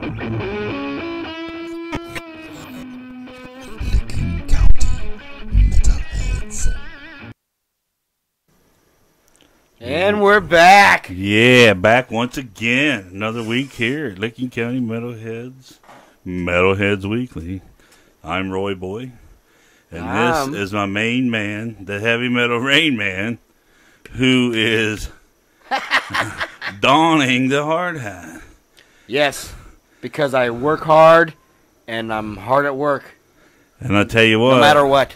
Licking County Metalheads. And we're back. Yeah, back once again. Another week here at Licking County Metalheads. Metalheads Weekly. I'm Roy Boy. And this is my main man, the heavy metal Rain Man, who is donning the hard hat. Yes, because I work hard and I'm hard at work. And I tell you what, No matter what.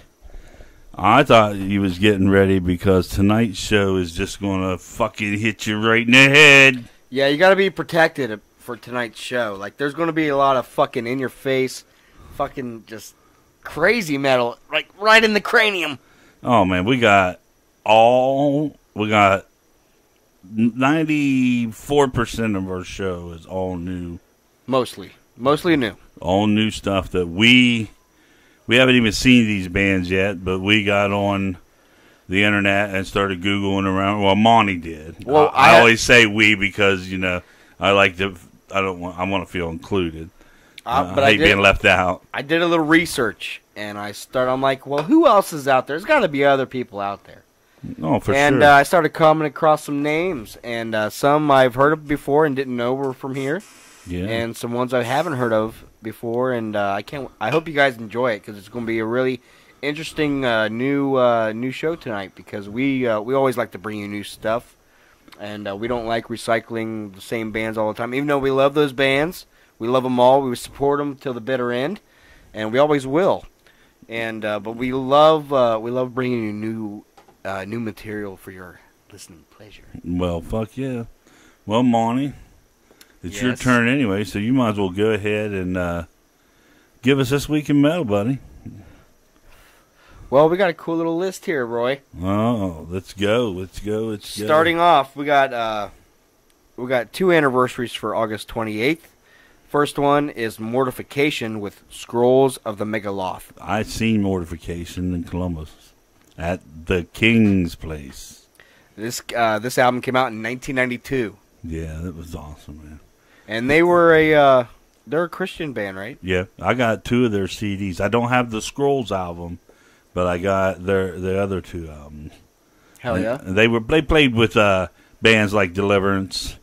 I thought you was getting ready because tonight's show is just going to fucking hit you right in the head. Yeah, you got to be protected for tonight's show. Like, there's going to be a lot of fucking in-your-face, fucking just crazy metal, like right in the cranium. Oh, man, we got 94% of our show is all new. Mostly new. All new stuff that we haven't even seen these bands yet, but we got on the internet and started Googling around. Well, Monty did. Well, I always say we because, you know, I want to feel included. But I hate being left out. I did a little research, and I'm like, well, who else is out there? There's got to be other people out there. Oh, for and, sure. I started coming across some names, and some I've heard of before and didn't know were from here. Yeah. And some ones I haven't heard of before, and I hope you guys enjoy it because it's going to be a really interesting new show tonight because we always like to bring you new stuff, and we don't like recycling the same bands all the time. Even though we love those bands, we love them all. We support them till the bitter end, and we always will. And but we love bringing you new material for your listening pleasure. Well, fuck yeah. Well, Monty, it's your turn anyway, so you might as well go ahead and give us This Week in Metal, buddy. Well, we got a cool little list here, Roy. Oh, let's go. Starting off, we got 2 anniversaries for August 28th. First one is Mortification with Scrolls of the Megaloth. I seen Mortification in Columbus at the King's Place. This album came out in 1992. Yeah, that was awesome, man. And they're a Christian band, right? Yeah, I got 2 of their CDs. I don't have the Scrolls album, but I got the other 2 albums. Hell yeah! And they played with bands like Deliverance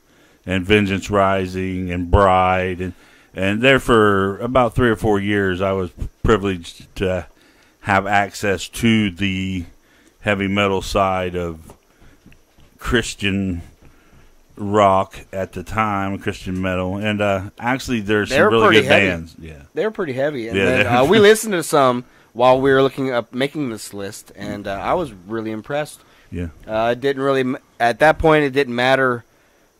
and Vengeance Rising and Bride, and there for about 3 or 4 years, I was privileged to have access to the heavy metal side of Christian rock at the time, Christian metal, and actually there's some really good bands. Yeah, they're pretty heavy. And then, we listened to some while we were looking up making this list, and I was really impressed. Yeah, it didn't really at that point. It didn't matter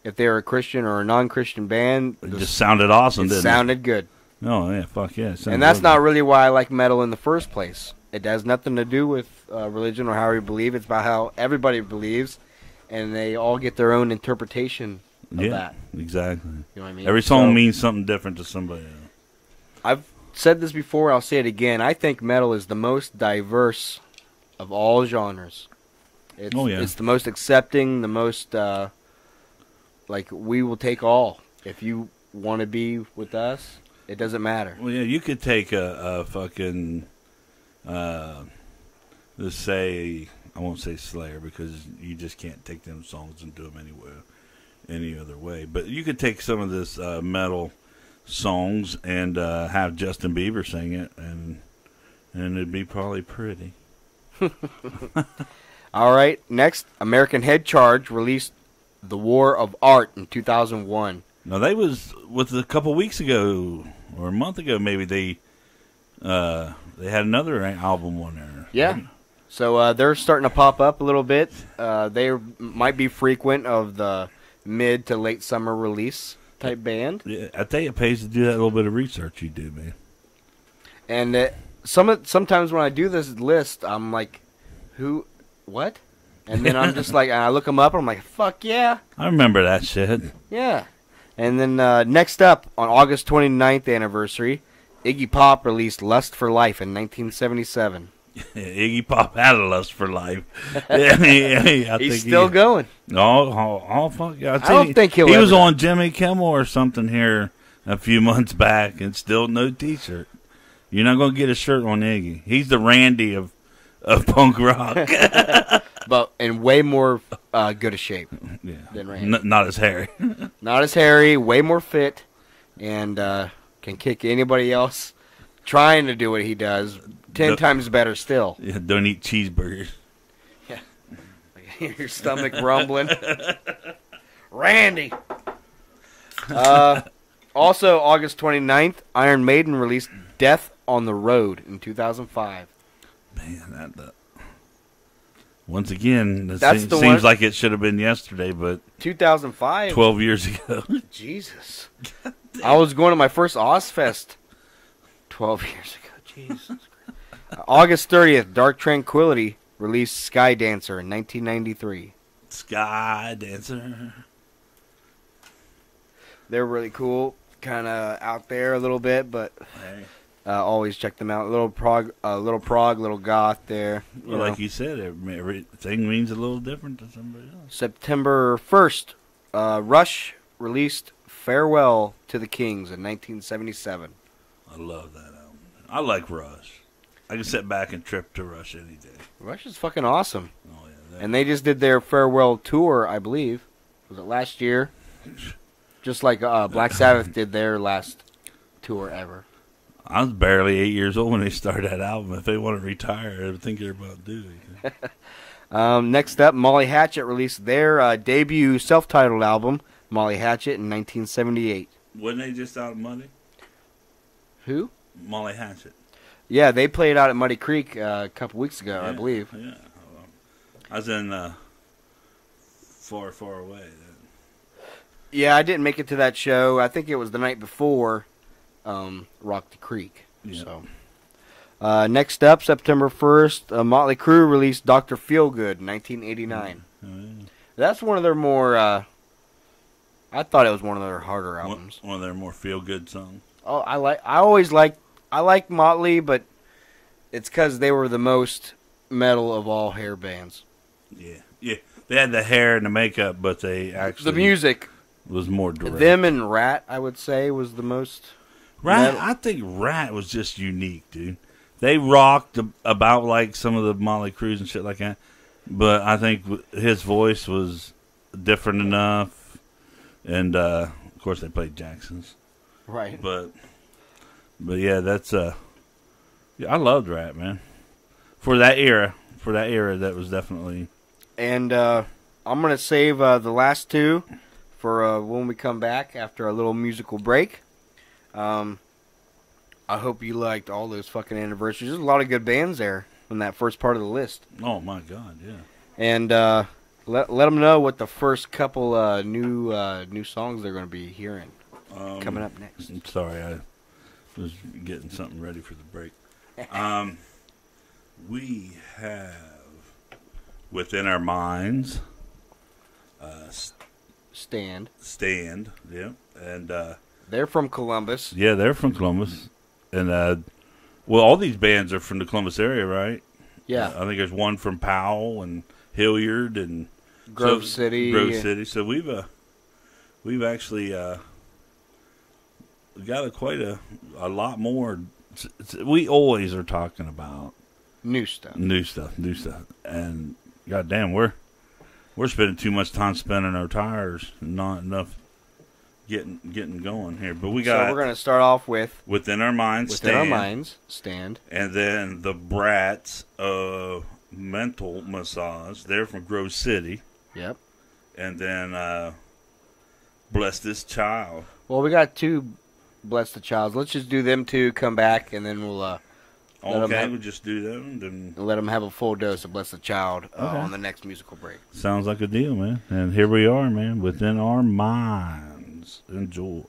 if they were a Christian or a non-Christian band. It just sounded awesome. Didn't it sounded good. Oh yeah, fuck yeah! And that's not really why I like metal in the first place. It has nothing to do with religion or how we believe. It's about how everybody believes. And they all get their own interpretation of that. Exactly. You know what I mean? Every song means something different to somebody else. I've said this before, I'll say it again. I think metal is the most diverse of all genres. It's the most accepting, the most, we will take all. If you want to be with us, it doesn't matter. Well, yeah, you could take a fucking, let's say, I won't say Slayer because you just can't take them songs and do them any other way. But you could take some of this metal songs and have Justin Bieber sing it, and it'd be probably pretty. All right, next, American Head Charge released The War of Art in 2001. Now, they was, with a couple weeks ago, or a month ago maybe, they had another album on there. Yeah. So they're starting to pop up a little bit. They might be frequent of the mid to late summer release type band. Yeah, I tell you, it pays to do that little bit of research you do, man. And sometimes when I do this list, I'm like, who, what? And then I'm just like, I look them up, and I'm like, fuck yeah. I remember that shit. Yeah. And then next up, on August 29th anniversary, Iggy Pop released Lust for Life in 1977. Iggy Pop had a lust for life. He's still going. Oh, fuck! I don't think he was on Jimmy Kimmel or something here a few months back, and still no T-shirt. You're not going to get a shirt on Iggy. He's the Randy of punk rock. But in way more good a shape than Randy. Not as hairy. Not as hairy, way more fit, and can kick anybody else trying to do what he does 10 times better still. Yeah, don't eat cheeseburgers. Yeah. Your stomach rumbling. Randy! Also, August 29th, Iron Maiden released Death on the Road in 2005. Man, that once again, it That's the seems one- like it should have been yesterday, but 2005? 12 years ago. Jesus. I was going to my first Ozfest 12 years ago. Jesus Christ. August 30th, Dark Tranquillity released Sky Dancer in 1993. Sky Dancer. They're really cool. Kind of out there a little bit, but Hey. always check them out. Little prog, little goth there. You Well, know. like you said, everything means a little different to somebody else. September 1st, Rush released Farewell to the Kings in 1977. I love that album. I like Rush. I can sit back and trip to Rush any day. Rush is fucking awesome. Oh yeah, And they just did their farewell tour, I believe. Was it last year? Just like Black Sabbath did their last tour ever. I was barely 8 years old when they started that album. If they want to retire, I would think they're about doing. Next up, Molly Hatchet released their debut self-titled album, Molly Hatchet, in 1978. Wasn't they just out of Money? Who? Molly Hatchet. Yeah, they played out at Muddy Creek a couple weeks ago, I believe. Yeah. I was in Far, Far Away. Yeah, I didn't make it to that show. I think it was the night before Rock the Creek. Yeah. So, next up, September 1st, Motley Crue released Dr. Feelgood in 1989. Oh, yeah. That's one of their more, I thought it was one of their harder albums. One of their more feel-good songs. Oh, I like Motley, but it's because they were the most metal of all hair bands. Yeah. They had the hair and the makeup, but they actually... The music, was more direct. them and Rat, I would say, was the most... Rat, metal. I think Rat was just unique, dude. They rocked about like some of the Motley Crues and shit like that, but I think his voice was different enough, and of course they played Jackson's. Right. But yeah, that's yeah, I loved Rat, man. For that era, that was definitely. And I'm going to save the last two for when we come back after a little musical break. I hope you liked all those fucking anniversaries. There's a lot of good bands there in that first part of the list. Oh my God, yeah. And let them know what the first couple new songs they're going to be hearing coming up next. I'm sorry, I was getting something ready for the break. We have Within Our Minds, Stand. yeah, and They're from Columbus. yeah, they're from Columbus, and well, all these bands are from the Columbus area, right? Yeah. I think there's one from Powell and Hilliard and Grove City. Grove City. So we've actually got quite a lot more. We always are talking about New stuff. new stuff, and goddamn, we're spending too much time spinning our tires, and not enough getting going here. But we got So we're going to start off with Within Our Minds, Within Our Minds, Stand. and then the Brats of Mental Massage. They're from Grove City, Yep. and then Bless This Child. Well, we got two Bless the Child. Let's just do them two, come back, and then we'll Let 'em Okay, have- we'll just do that. Then let them have a full dose of Bless the Child on the next musical break. sounds like a deal, man. And here we are, man. Within Our Minds. Enjoy.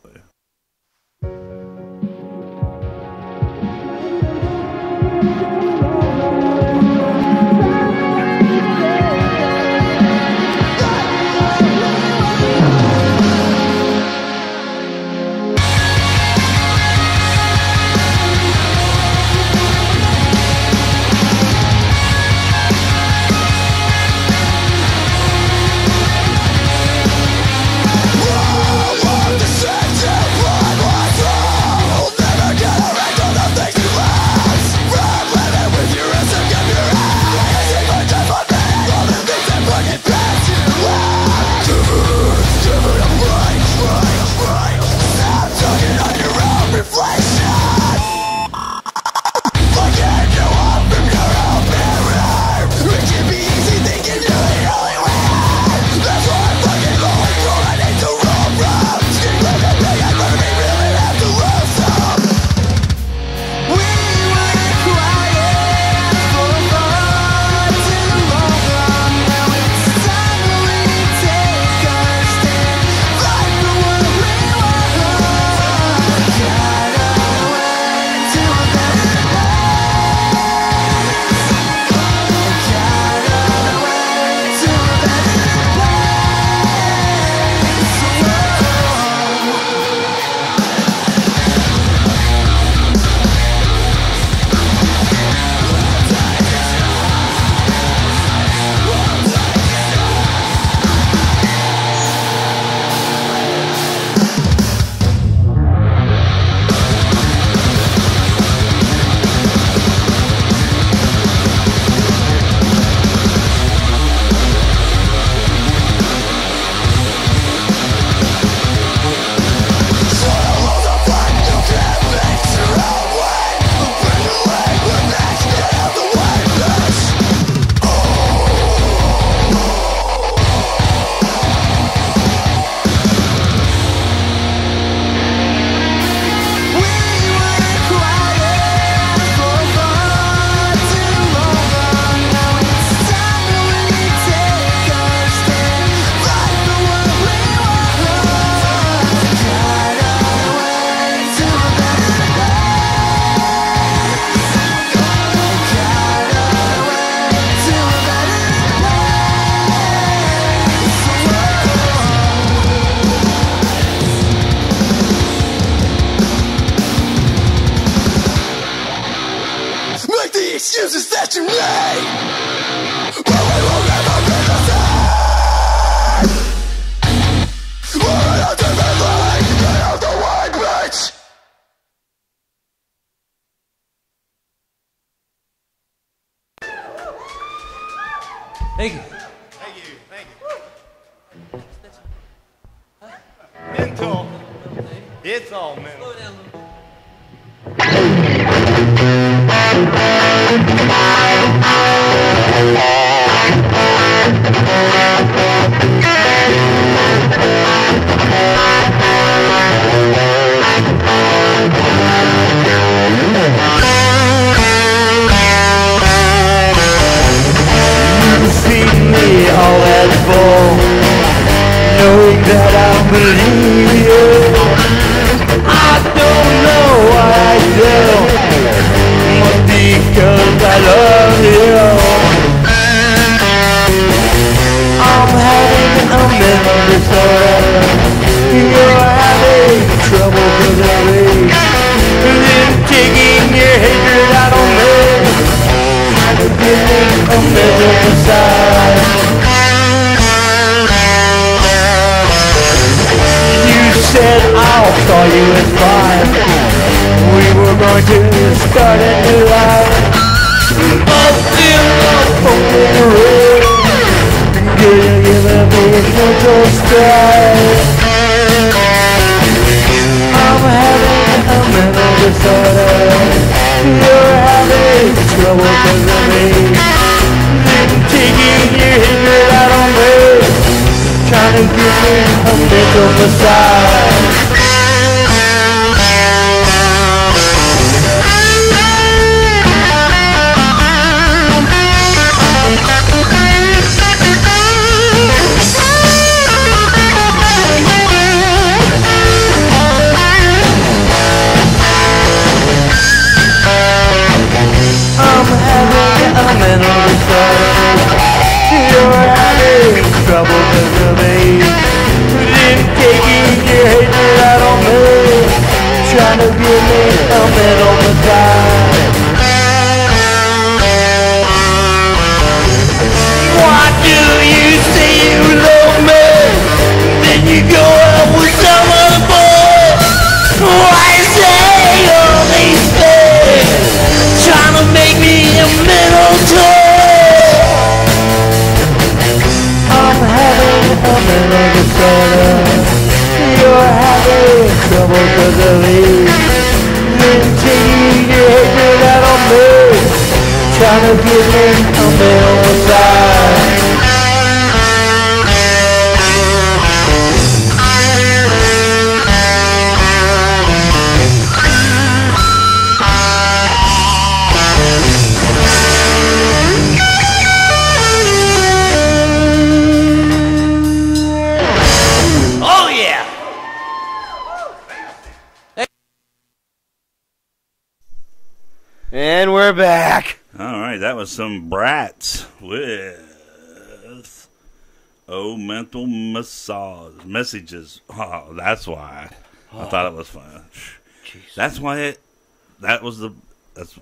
I want to set you by my Thank you. Thank you. Mental. It's all mental. All that bull, knowing that I believe you. I don't know what I do, must be 'cause I love you. I'm having a mental disorder. You're having trouble with me. Then taking your hatred out on me, trying to give me a mental massage. Said I'll call you at 5. We were going to start a new life, but still I'm holding the road. You're giving me a mental strike. I'm having a mental disorder. You're having trouble because of me. Then taking your hatred out on me, trying to give me a mental massage. I'm having a mental disorder. You're having trouble because of me. Then taking your hatred out on me, trying to give me a mental massage. Why do you say you love me, then you go out with some other boy? Why say all these things, trying to make me a mental toy? I'm having a mental disorder. You're having trouble because of me. Then taking your hatred out on me, trying to give me a mental massage. Oh yeah! And we're back. All right, that was some Brats with mental massage messages. Oh, that's why I thought it was fun. Jeez. That's why that was the. That's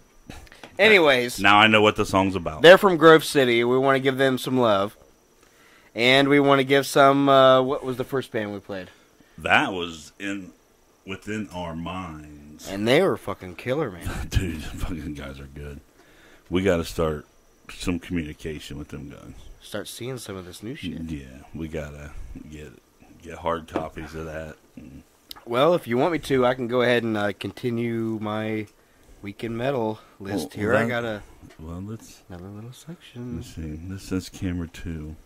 Anyways, now I know what the song's about. they're from Grove City. We want to give them some love. And we want to give some, what was the first band we played? That was within our minds. And they were fucking killer, man. Dude, fucking guys are good. We got to start some communication with them guys. Start seeing some of this new shit. Yeah, we got to get hard copies of that. Well, if you want me to, I can go ahead and continue my Weekend Metal list here. I got another little section. Let's see. This says camera 2.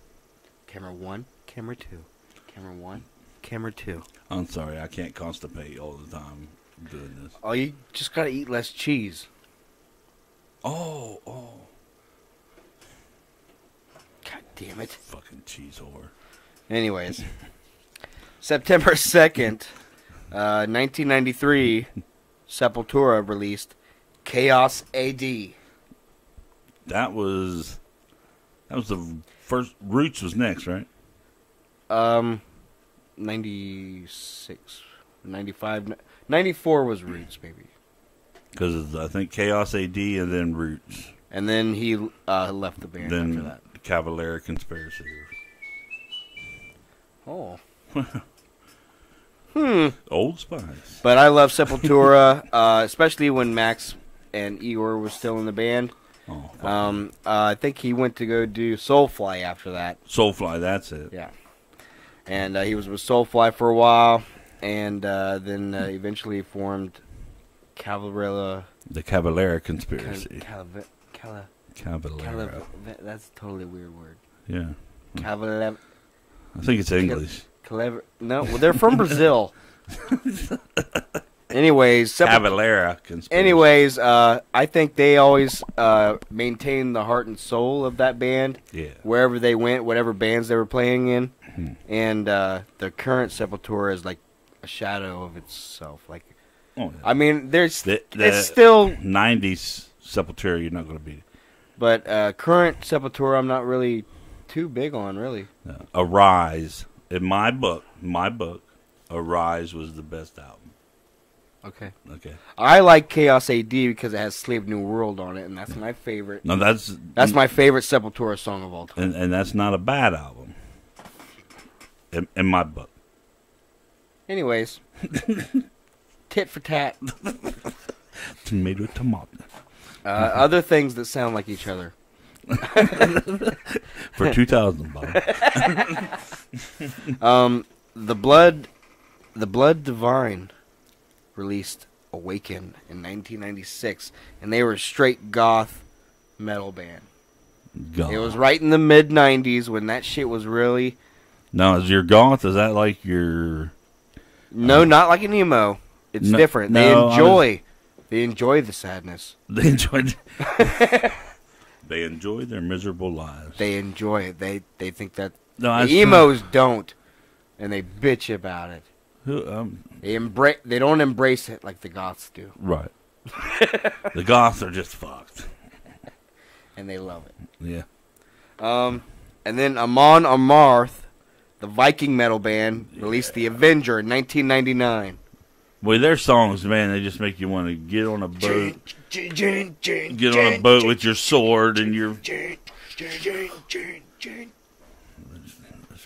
Camera 1, camera 2. Camera 1, camera 2. I'm sorry, I can't constipate all the time doing this. Oh, you just gotta eat less cheese. Oh. God damn it. Fucking cheese whore. Anyways, September 2nd, 1993, Sepultura released Chaos AD. That was the first. Roots was next, right? 96, 95, 94 was Roots, maybe. Because I think Chaos AD and then Roots. And then he left the band after Then that. Cavalera Conspiracy. Oh. Old Spice. But I love Sepultura, especially when Max and Igor were still in the band. Oh, fuck. I think he went to go do Soulfly after that. Soulfly, that's it. Yeah. And he was with Soulfly for a while, and then eventually formed Cavalera. The Cavalera Conspiracy. Cavalera. Cavalera. That's a totally weird word. Yeah. Cavalera. I think it's English. No, well, they're from Brazil. Anyways, Cavalera Conspiracy. Anyways, I think they always maintained the heart and soul of that band. Yeah. Wherever they went, whatever bands they were playing in. And the current Sepultura is like a shadow of itself. Like, Oh, yeah. I mean, there's The it's still, 90s Sepultura, you're not going to beat it. but current Sepultura, I'm not really too big on, really. No. Arise. In my book, Arise was the best album. Okay. Okay. I like Chaos AD because it has Slave New World on it, and that's my favorite. No, that's That's my favorite Sepultura song of all time. and that's not a bad album. In my book. Anyways, tit for tat. Tomato. Other things that sound like each other. For 2000, Bob. The Blood Divine released Awaken in 1996, and they were a straight goth metal band. Goth. It was right in the mid 90s when that shit was really Now, is your goth, is that like your... no, not like an emo. It's No- different. no, They enjoy the sadness. They enjoyed... They enjoy their miserable lives. They enjoy it. They think that No, the emos don't, and they bitch about it. They don't embrace it like the goths do, Right. The goths are just fucked. and they love it. Yeah. And then Amon Amarth, the Viking metal band, released The Avenger in 1999. Well, their songs, man, they just make you want to get on a boat. Get on a boat with your sword and your... Just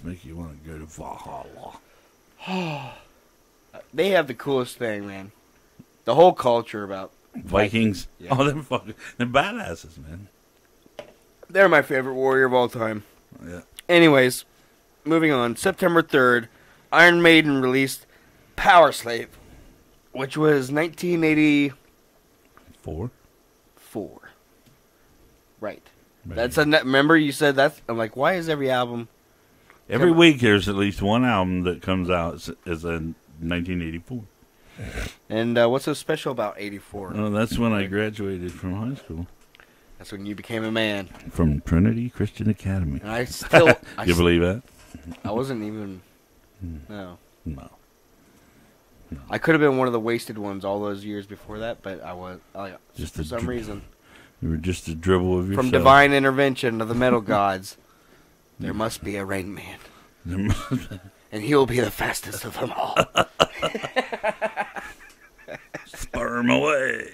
make you want to go to Valhalla. They have the coolest thing, man. The whole culture about Vikings. Yeah. Oh, they're badasses, man. They're my favorite warrior of all time. Yeah. Anyways, moving on. September 3rd, Iron Maiden released Power Slave, which was 1984. 4. Right. Maybe. That's remember you said that? I'm like, why is every album... Every week there's at least one album that comes out as in 1984. And what's so special about 84? Oh, that's when I graduated from high school. That's when you became a man. From Trinity Christian Academy. And I still... You believe that? I wasn't even... No. No. I could have been one of the wasted ones all those years before that, but I was... Just for a some reason. You were just a dribble of yourself. From divine intervention of the metal gods, there must be a Rain Man. And he will be the fastest of them all. Sperm away.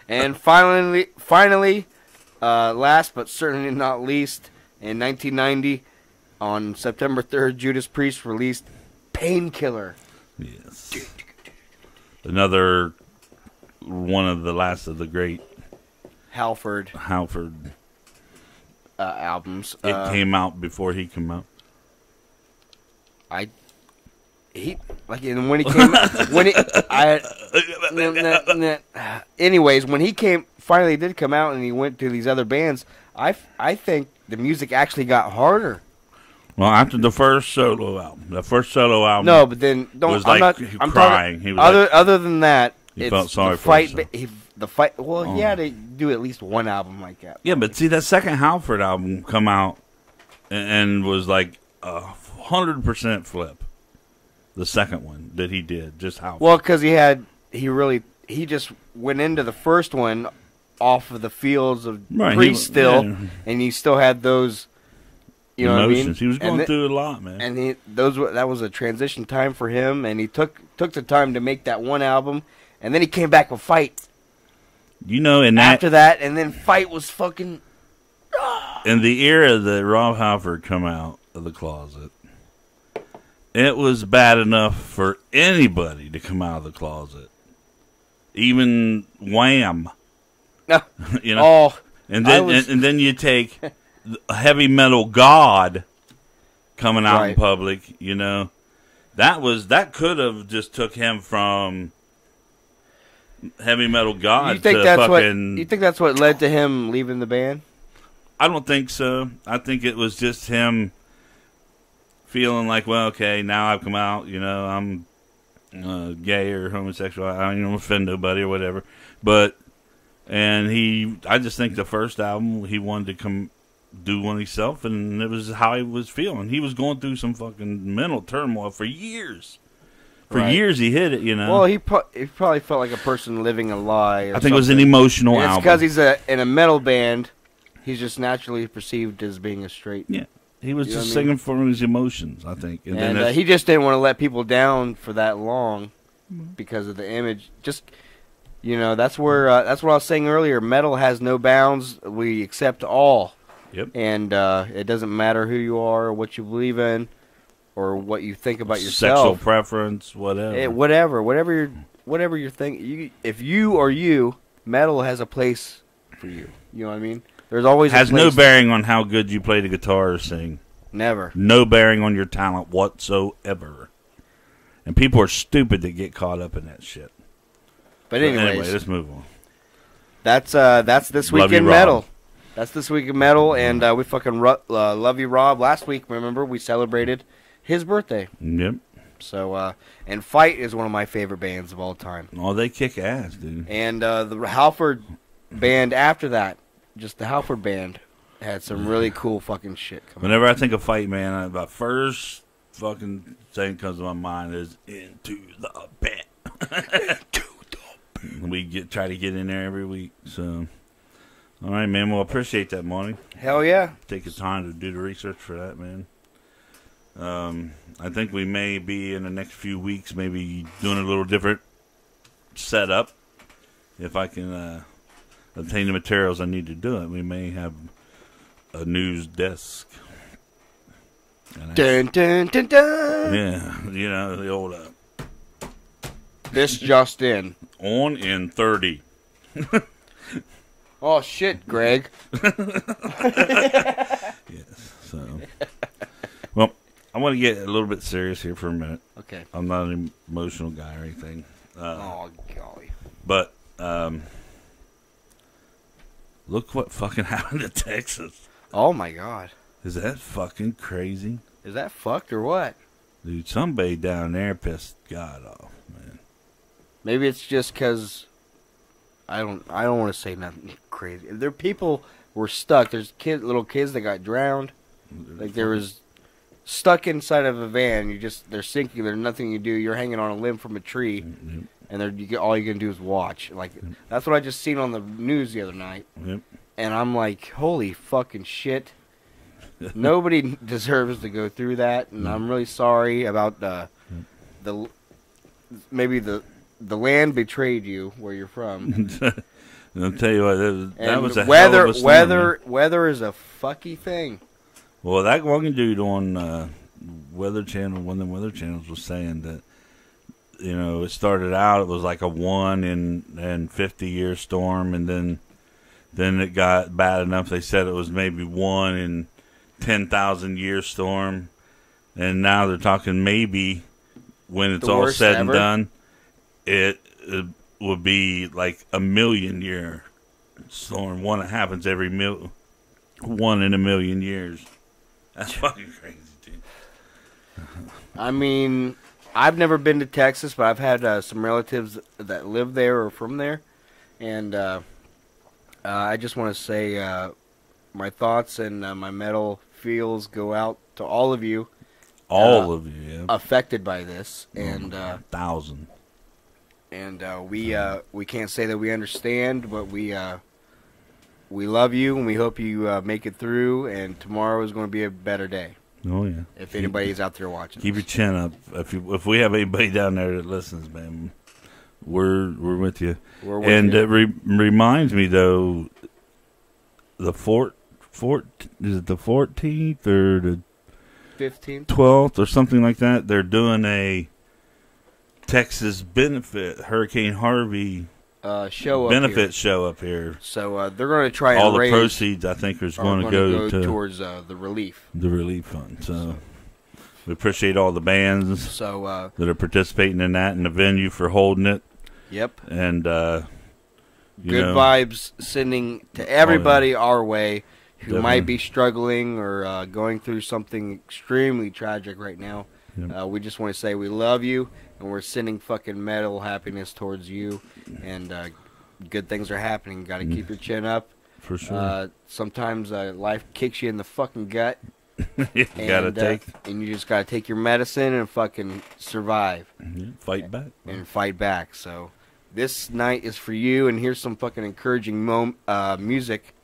And finally, last but certainly not least, in 1990, on September 3rd, Judas Priest released Painkiller. Yes. Another one of the last of the great Halford albums. It came out before he came out. When he came, anyways, when he finally did come out and he went to these other bands, I think the music actually got harder. Well, after the first solo album, No, but then was I'm like not. I'm crying. talking, He was other than that, He it's felt sorry the for fight. himself. The fight. Well, yeah, they do at least one album like that. Yeah, but see, that second Halford album come out and was like 100% flip. The second one that he did, just Halford. Well, because he just went into the first one off of the fields of Right, Priest still, yeah. and he still had those. You know emotions. what I mean? He was going through a lot, man. And that was a transition time for him, and he took the time to make that one album, and then he came back with Fight. You know, in that after that, and then Fight was fucking. in the era that Rob Halford come out of the closet, it was bad enough for anybody to come out of the closet, even Wham. No. You know, Oh, and then you take a heavy metal god coming out in Right. public. You know, that could have just took him from heavy metal god you think to that's fucking. what? You think that's what led to him leaving the band? I don't think so. I think it was just him feeling like, well, okay, now I've come out, you know, I'm gay or homosexual. I don't offend nobody or whatever. But, I just think the first album, he wanted to come do one himself, and it was how he was feeling. He was going through some fucking mental turmoil for years. For Right. years he hit it, you know. Well, he probably felt like a person living a lie. Or I think it was an something. emotional And it's album. because he's in a metal band. He's just naturally perceived as being a straight. Yeah. He was You know just what I mean? singing for his emotions, I think. And, then And that's- he just didn't want to let people down for that long because of the image. Just, you know, that's what I was saying earlier. Metal has no bounds. We accept all. Yep. And it doesn't matter who you are or what you believe in or what you think about sexual yourself. preference, whatever. Whatever you're thinking. If you are you, metal has a place for you. You know what I mean? There's always Has a place. no bearing on how good you play the guitar or sing. Never. No bearing on your talent whatsoever. And people are stupid that get caught up in that shit. But Anyway, anyways, let's move on. that's this week Love you, in Rob. metal. That's this week in metal, and we fucking love you, Rob. Last week, remember, we celebrated his birthday. Yep. So, and Fight is one of my favorite bands of all time. Oh, they kick ass, dude. And the Halford band after that, just the Halford band, had some really cool fucking shit coming. Whenever I think of Fight, man, the first fucking thing that comes to my mind is Into the Pit. We try to get in there every week. So, all right, man. Well, appreciate that, Monty. Hell yeah. Take the time to do the research for that, man. I think we may be in the next few weeks maybe doing a little different setup. If I can obtain the materials I need to do it, we may have a news desk. And Dun, dun, dun, dun. yeah, you know, the old This just in. on in 30. Oh, shit, Greg. Yes, so. Well, I want to get a little bit serious here for a minute. Okay. I'm not an emotional guy or anything. Oh, golly. But look what fucking happened to Texas. Oh, my God. Is that fucking crazy? Is that fucked or what? Dude, somebody down there pissed God off, man. Maybe it's just because I don't want to say nothing crazy. There people were stuck. There's little kids that got drowned. Like there was stuck inside of a van. They're sinking. There's nothing you do. You're hanging on a limb from a tree, and all you can do is watch. Like that's what I just seen on the news the other night, Yep. and I'm like, holy fucking shit. Nobody deserves to go through that, and I'm really sorry about the land betrayed you where you're from. And I'll tell you what, that And was a weather, hell of a storm, man. weather is a fucky thing. Well, that one dude on Weather Channel, one of the Weather Channels, was saying that, you know, it started out, it was like a 1 in 50 year storm, and then it got bad enough. They said it was maybe 1 in 10,000 year storm, and now they're talking maybe when it's The all worst said and ever? done, it would be like a 1,000,000 year storm. One that happens every 1 in a million years. That's fucking crazy, dude. I mean, I've never been to Texas, but I've had some relatives that live there or from there, and I just want to say my thoughts and my metal feels go out to all of you All of you, yeah. affected by this, and 1,000. we can't say that we understand, but we love you and we hope you make it through. And tomorrow is going to be a better day. Oh yeah. If anybody's out there watching, Keep your chin up. If we have anybody down there that listens, man, We're with you. We're with And you. it reminds me though, the is it the 14th or the 15th. 12th or something like that? They're doing a Texas benefit Hurricane Harvey Show up benefit here. show up here. So they're going to try All and the raise proceeds, I think, are going to go to towards the relief. the relief fund. So we appreciate all the bands So that are participating in that and the venue for holding it. yep, And good know, vibes sending to everybody our way who Definitely. might be struggling or going through something extremely tragic right now. Yep. We just want to say we love you, and we're sending fucking metal happiness towards you, and good things are happening. Got to keep your chin up. for sure. Sometimes life kicks you in the fucking gut. You gotta take and you just gotta take your medicine and fucking survive fight back. and fight back. So this night is for you, and here's some fucking encouraging music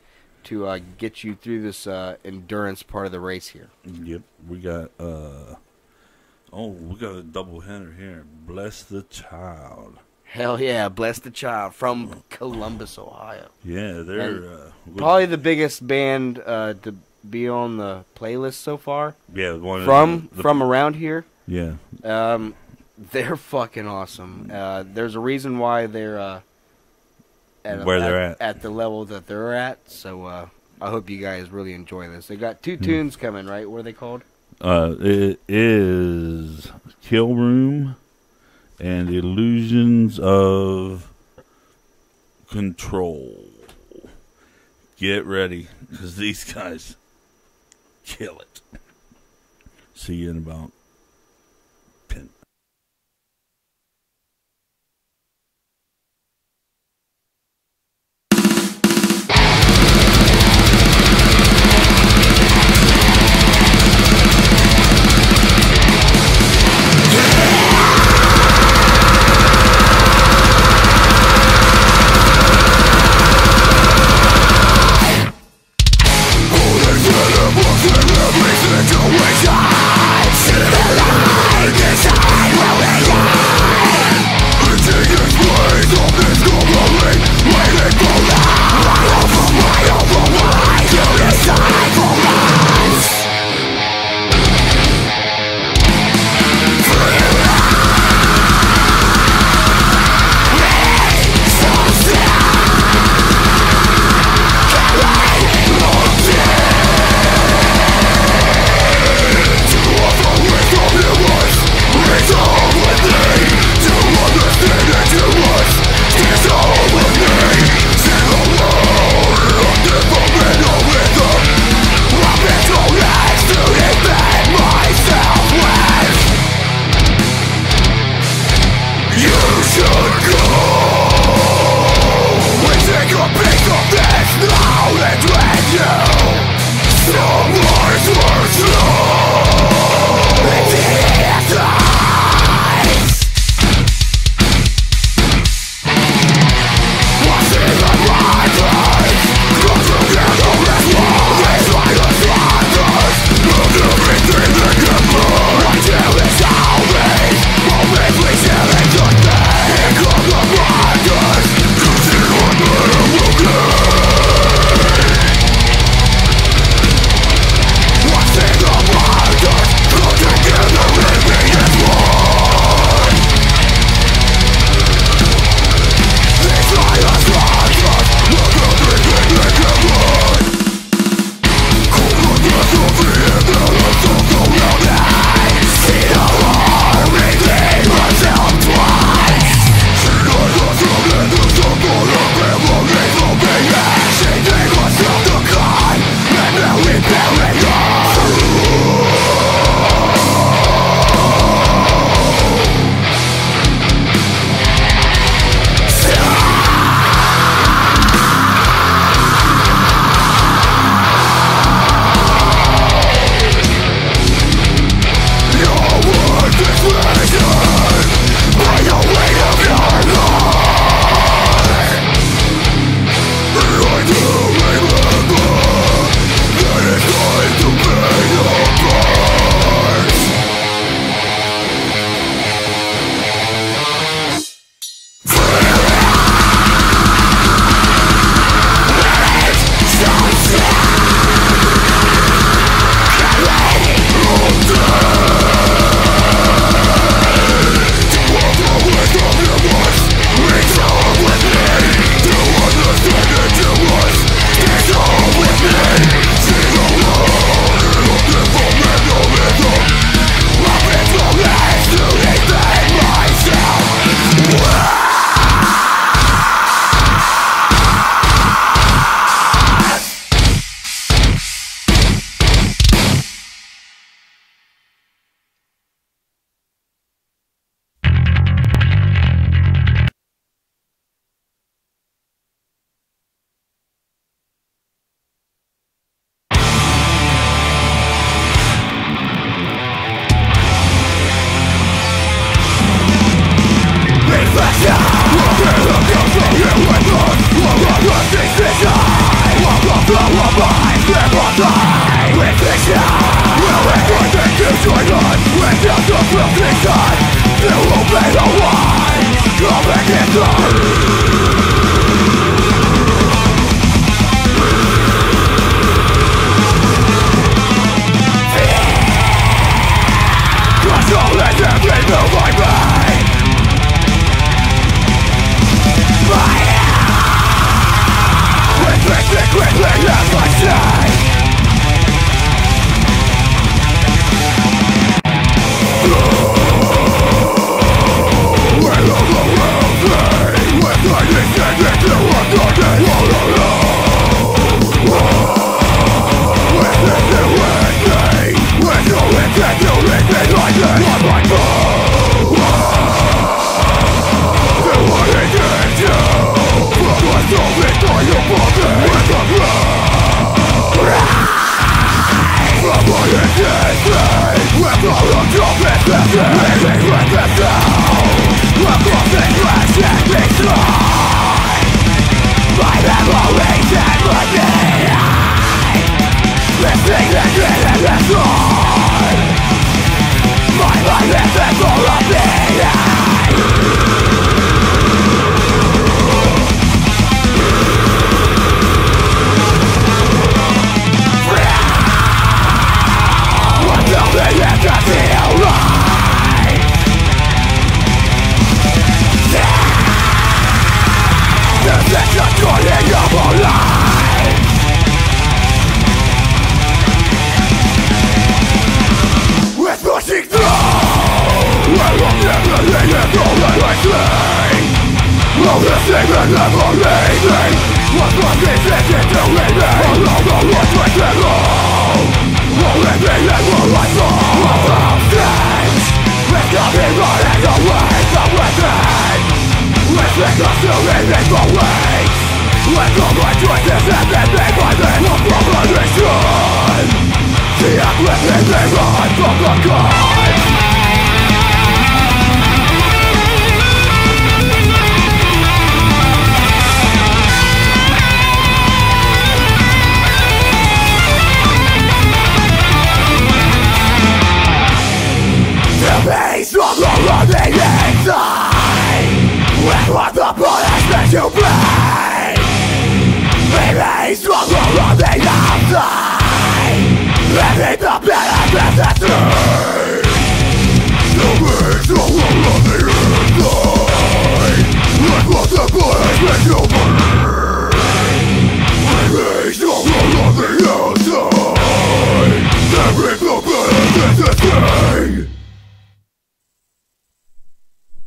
to get you through this endurance part of the race here. Yep, we got we got a double header here. Bless the Child. Hell yeah, Bless the Child from Columbus, Ohio. Yeah, they're Probably the biggest band to be on the playlist so far one from of the, from around here. yeah. They're fucking awesome. There's a reason why they're Where they're at. the level that they're at. So I hope you guys really enjoy this. They got 2 tunes coming, right? What are they called? It is Kill Room and Illusions of Control. Get ready, because these guys kill it. See you in about 10. Situation.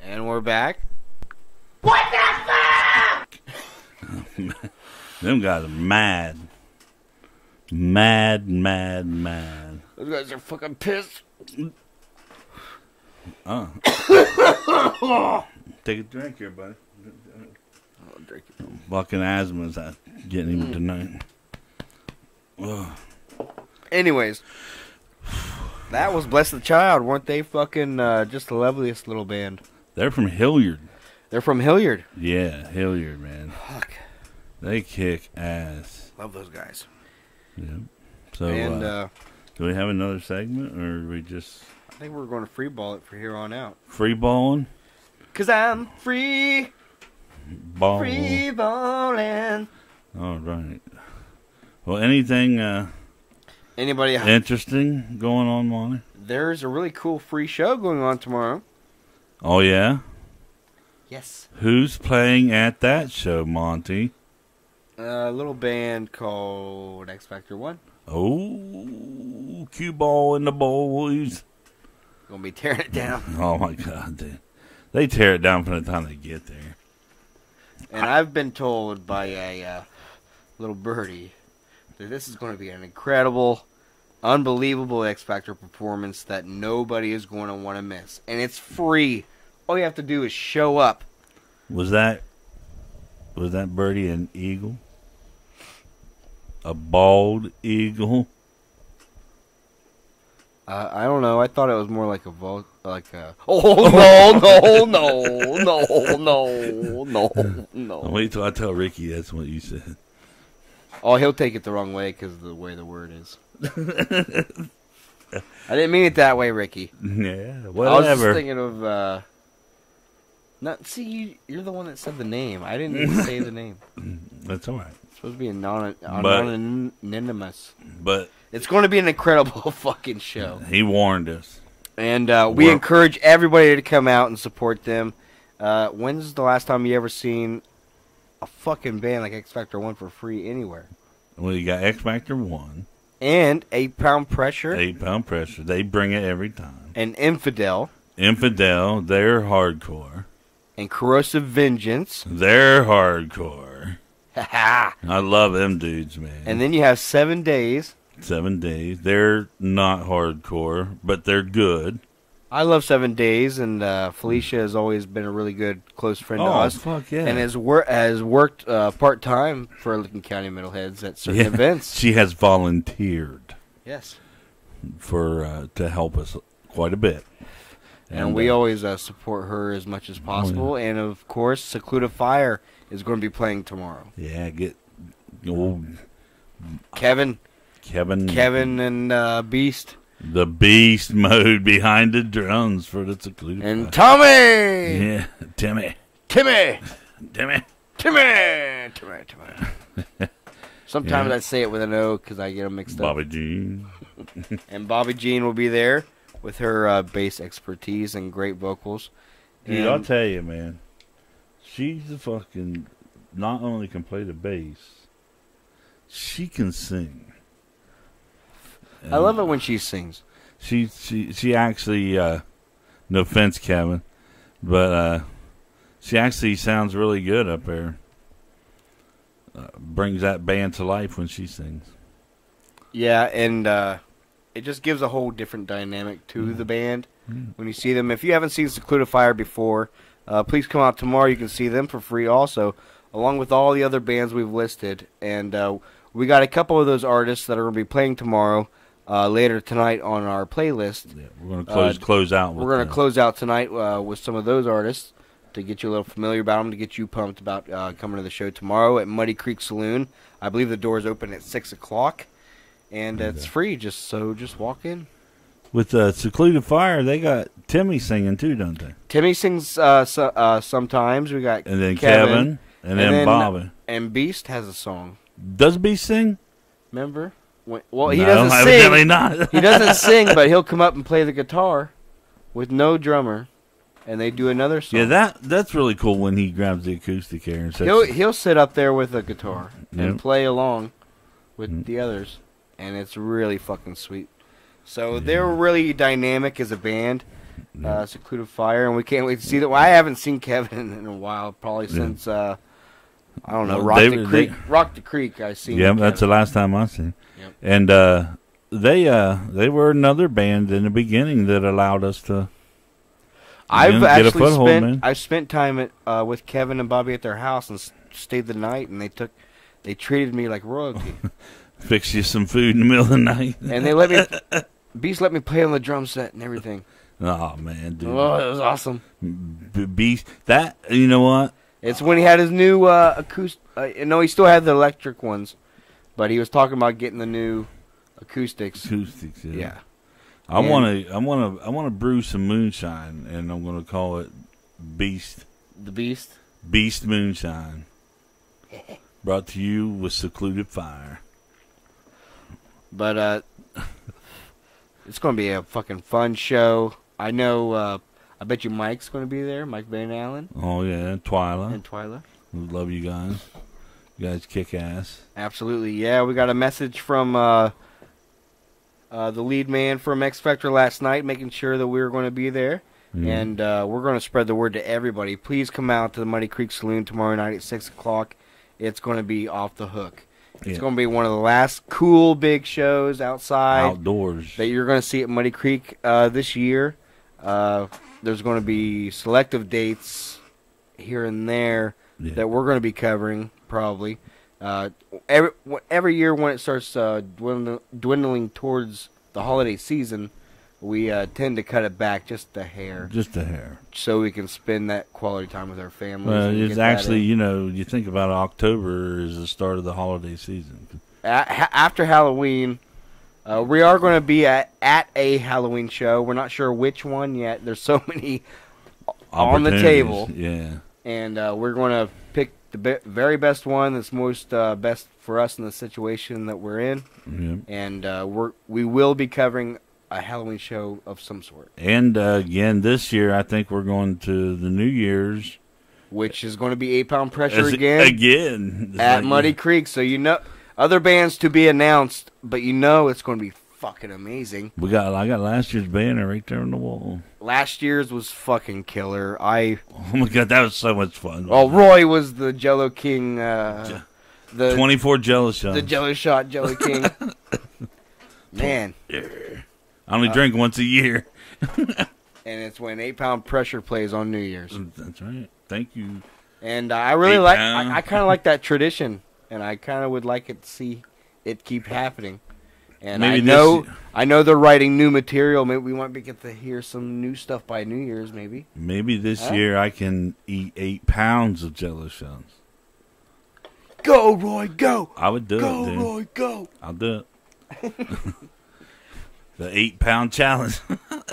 And we're back. Them guys are mad. Mad, mad, mad. Those guys are fucking pissed. Take a drink here, buddy. I'll drink it. Fucking asthma's getting him tonight. Ugh. Anyways, that was Bless the Child. Weren't they fucking just the loveliest little band? They're from Hilliard. They're from Hilliard. Yeah, Hilliard, man. Fuck. They kick ass. Love those guys. Yeah. So, And do we have another segment, or we just I think we're going to free ball it for here on out. free balling? 'Cause I'm free Ball. balling. All right. Well, anything Anybody? interesting going on, Monty? There's a really cool free show going on tomorrow. Oh, yeah? Yes. Who's playing at that show, Monty? A little band called X Factor 1. Oh, cue ball and the boys. Gonna be tearing it down. Oh, my God, dude. They tear it down from the time they get there. And I've been told by a little birdie that this is going to be an incredible, unbelievable X Factor performance that nobody is going to want to miss. And it's free. All you have to do is show up. Was that birdie an eagle? A bald eagle? I don't know. I thought it was more like a Oh no! Wait till I tell Ricky that's what you said. Oh, he'll take it the wrong way because of the way the word is. I didn't mean it that way, Ricky. Yeah, I was whatever. just thinking of. Not see, you're the one that said the name. I didn't even say the name. That's all right. It's supposed to be anonymous. But It's going to be an incredible fucking show. he warned us. And we encourage everybody to come out and support them. When's the last time you ever seen a fucking band like X Factor 1 for free anywhere? Well, you got X Factor 1. And 8 Pound Pressure. 8 Pound Pressure. They bring it every time. And Infidel. Infidel, they're hardcore. And Corrosive Vengeance. They're hardcore. Ha I love them dudes, man. And then you have 7 Days. 7 Days. They're not hardcore, but they're good. I love 7 Days, and Felicia has always been a really good close friend to us. Fuck yeah. And has worked part-time for Licking County Metalheads at certain events. She has volunteered Yes. for to help us quite a bit. And we always support her as much as possible. And, of course, Secluded Fire is going to be playing tomorrow. Yeah, get old Kevin and Beast. the beast mode behind the drums for the Secluded And Fire. Tommy! Yeah, Timmy. Sometimes Yeah. I say it with an O because I get them mixed up. Bobby Jean. And Bobby Jean will be there with her bass expertise and great vocals. Dude, And I'll tell you, man. She's a fucking. Not only can play the bass, she can sing. I love it when she sings. She actually. No offense, Kevin, but she actually sounds really good up there. Brings that band to life when she sings. Yeah, and it just gives a whole different dynamic to the band when you see them. If you haven't seen Secluded Fire before, please come out tomorrow. You can see them for free also, along with all the other bands we've listed. And we got a couple of those artists that are going to be playing tomorrow, later tonight on our playlist. Yeah, we're going to close out. We're going to close out tonight with some of those artists to get you a little familiar about them, to get you pumped about coming to the show tomorrow at Muddy Creek Saloon. I believe the doors open at 6 o'clock, and it's free, just walk in. With Secluded Fire, they got Timmy singing too, don't they? Timmy sings sometimes. We got And then Kevin and then Bobby. And Beast has a song. Does Beast sing? Remember? Well, he No, doesn't evidently sing. not. He doesn't sing, but he'll come up and play the guitar with no drummer, and they do another song. Yeah, that's really cool when he grabs the acoustic here and says, He'll sit up there with a guitar Yep. and play along with the others, and it's really fucking sweet. So they're really dynamic as a band, Secluded Fire, and we can't wait to see that. Well, I haven't seen Kevin in a while, probably since I don't know, Well, Rock the Creek. I seen. Yeah, that's the last time I seen. Yep. And they were another band in the beginning that allowed us to. I've get a actually foothold, man. I've spent time with Kevin and Bobby at their house and stayed the night, and they treated me like royalty. Fix you some food in the middle of the night. And they let me Beast let me play on the drum set and everything. Oh man, dude. Oh, it was awesome. Beast. That, you know what? It's when he had his new acoustic. No, he still had the electric ones, but he was talking about getting the new acoustics. Acoustics. Yeah. Yeah. I want to brew some moonshine, and I'm going to call it Beast. The Beast. Beast Moonshine. Brought to you with Secluded Fire. But it's going to be a fucking fun show. I know. I bet you Mike's going to be there. Mike Van Allen Oh yeah, Twyla. and Twyla. We love you guys. You guys kick ass. Absolutely, yeah. We got a message from the lead man from X Factor last night, making sure that we were going to be there. And we're going to spread the word to everybody. Please come out to the Muddy Creek Saloon tomorrow night at 6 o'clock. It's going to be off the hook. It's Yeah. going to be one of the last cool big shows outside Outdoors. that you're going to see at Muddy Creek this year. There's going to be selective dates here and there Yeah. that we're going to be covering, probably. Every year when it starts dwindling towards the holiday season, we tend to cut it back just a hair, Just a hair. so we can spend that quality time with our families. Well, and it's get that actually, in. you think about October is the start of the holiday season. After Halloween. We are going to be at a Halloween show. We're not sure which one yet. There's so many on the table. Yeah. And we're going to pick the very best one that's most best for us in the situation that we're in. Yep. And we will be covering a Halloween show of some sort. And again, this year, I think we're going to the New Year's. Which is going to be 8 Pound Pressure Again. It's at like- Muddy Creek. So other bands to be announced, but it's going to be fucking amazing. I got last year's banner right there on the wall. Last year's was fucking killer. Oh my God, that was so much fun. Well, Roy was the Jello King. The 24 Jello shots. The Jello Shot Jello King. Man. I only drink once a year. And it's when 8 Pound Pressure plays on New Year's. That's right. Thank you. And I really 8 like. Pound. I kind of like that tradition, and I kind of would like it to see it keep happening. And Maybe I know they're writing new material. Maybe we might get to hear some new stuff by New Year's. Maybe this year I can eat 8 pounds of Jello shots. Go Roy, go! I would do Go it, dude. Roy, go! I'll do it. The 8 pound challenge.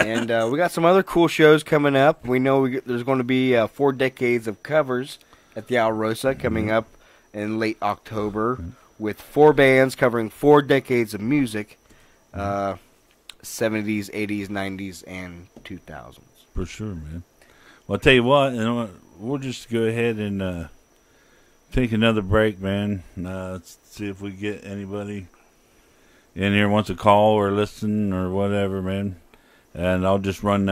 And we got some other cool shows coming up. We know there's going to be 4 decades of covers at the Alrosa coming up in late October, with 4 bands covering 4 decades of music, 70s, 80s, 90s, and 2000s. For sure, man. Well, I'll tell you what, we'll just go ahead and take another break, man. Let's see if we get anybody in here wants to call or listen or whatever, man. And I'll just run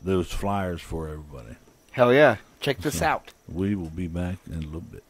those flyers for everybody. Hell yeah. Check this out. We will be back in a little bit.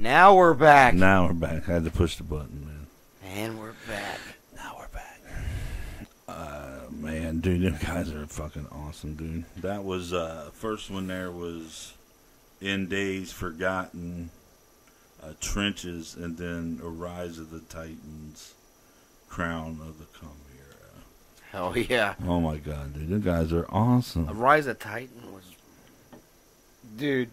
Now we're back. Now we're back. I had to push the button, man. And we're back. Now we're back. Man, dude, them guys are fucking awesome, dude. That was, first one there was In Days Forgotten, Trenches, and then Arise of the Titans, Crown of the Chimera. Hell yeah. Oh my god, dude, them guys are awesome. Rise of Titan was... Dude.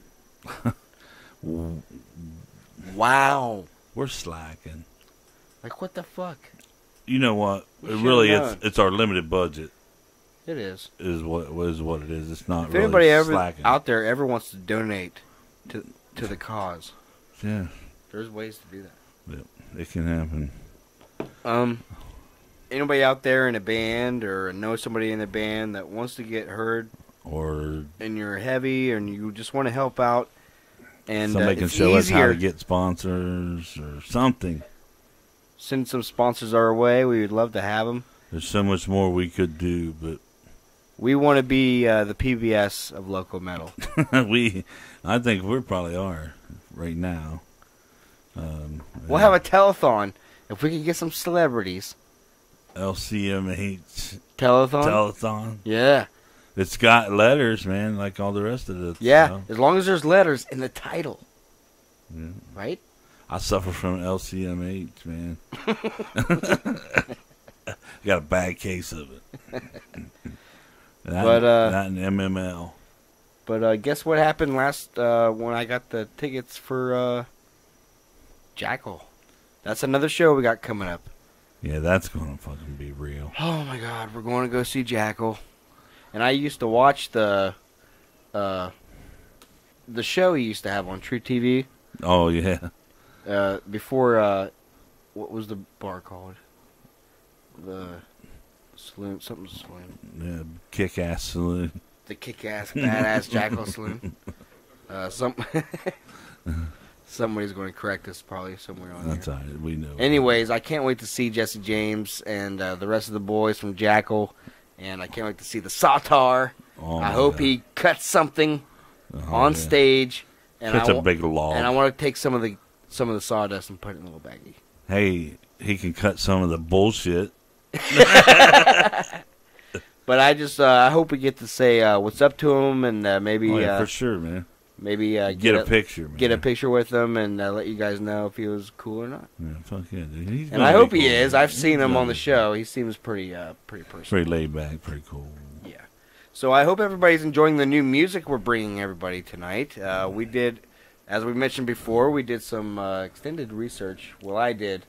Wow. We're slacking. Like, what the fuck? You know what? We It should've really known. it's our limited budget It is. is what it is. It's not If really anybody ever slacking. out there ever wants to donate to the cause, Yeah, there's ways to do that. it can happen. Anybody out there in a band or know somebody in a band that wants to get heard Or and you're heavy and you just want to help out, and somebody can it's show us how easier. to get sponsors or something. Send some sponsors our way. We would love to have them. There's so much more we could do, but We want to be the PBS of local metal. I think we probably are right now. We'll have a telethon if we can get some celebrities. LCMH Telethon? telethon. Yeah. It's got letters, man, like all the rest of the Yeah, stuff. as long as there's letters in the title. Yeah. Right? I suffer from LCMH, man. Got a bad case of it. That and MML. But guess what happened last when I got the tickets for Jackal? That's another show we got coming up. Yeah, that's gonna fucking be real. Oh my god, we're going to go see Jackal. And I used to watch the show he used to have on True TV Oh yeah, before what was the bar called? The Saloon, something Saloon. yeah, kick-ass saloon. The kick-ass, badass Jackal Saloon. Somebody's going to correct us probably somewhere on That's here. all right. We know. Anyways, I can't wait to see Jesse James and the rest of the boys from Jackal, and I can't wait to see the Satar. Oh, I my hope God. he cuts something Oh, on yeah. stage, and It's a big log. and I want to take some of the sawdust and put it in a little baggie. Hey, he can cut some of the bullshit. But I just I hope we get to say what's up to him, and maybe Oh, yeah, for sure, man. maybe Get a picture, man. get a picture with him, and let you guys know if he was cool or not. Yeah, fuck yeah, dude. He's And gonna I be hope he cool, is. man. I've seen He's him on gonna the be show. He seems pretty personal. pretty laid back, pretty cool. Yeah. So I hope everybody's enjoying the new music we're bringing everybody tonight. We did, as we mentioned before, we did some extended research. Well, I did.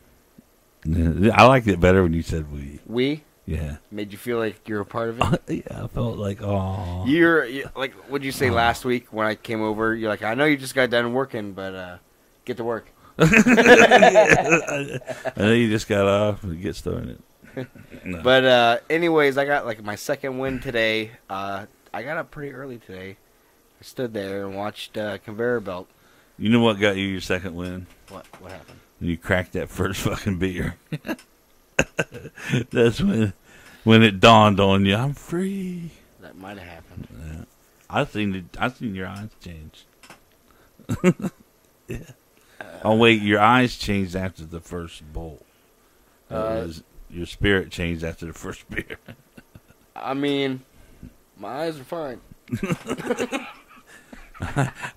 Yeah, I liked it better when you said we. We Yeah. made you feel like you're a part of it. Yeah, I felt like, oh. You're like, what'd you say last week when I came over? You're like, I know you just got done working, but get to work. I know you just got off and get started. No. But anyways, I got like my second win today. I got up pretty early today. I stood there and watched Conveyor Belt. You know what got you your second win? What happened? You cracked that first fucking beer. That's when it dawned on you, I'm free. That might have happened. Yeah. I seen your eyes change. Yeah. Oh wait, your eyes changed after the first bowl. Your spirit changed after the first beer. I mean, my eyes are fine.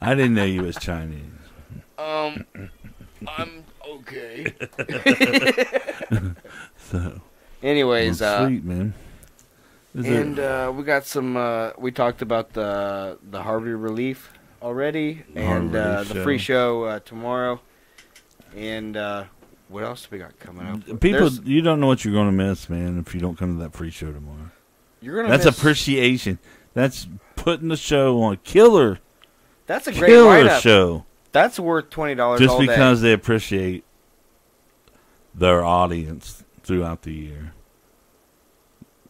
I didn't know you was Chinese. I'm okay. So Anyways, sweet man. and we got some. We talked about the Harvey Relief already, and Harvey the show. free show tomorrow. And what else do we got coming up? People, There's- you don't know what you're going to miss, man, if you don't come to that free show tomorrow. you're gonna. That's miss, appreciation. That's putting the show on. Killer That's a great killer lineup. show. That's worth $20 Just all because day. they appreciate their audience throughout the year.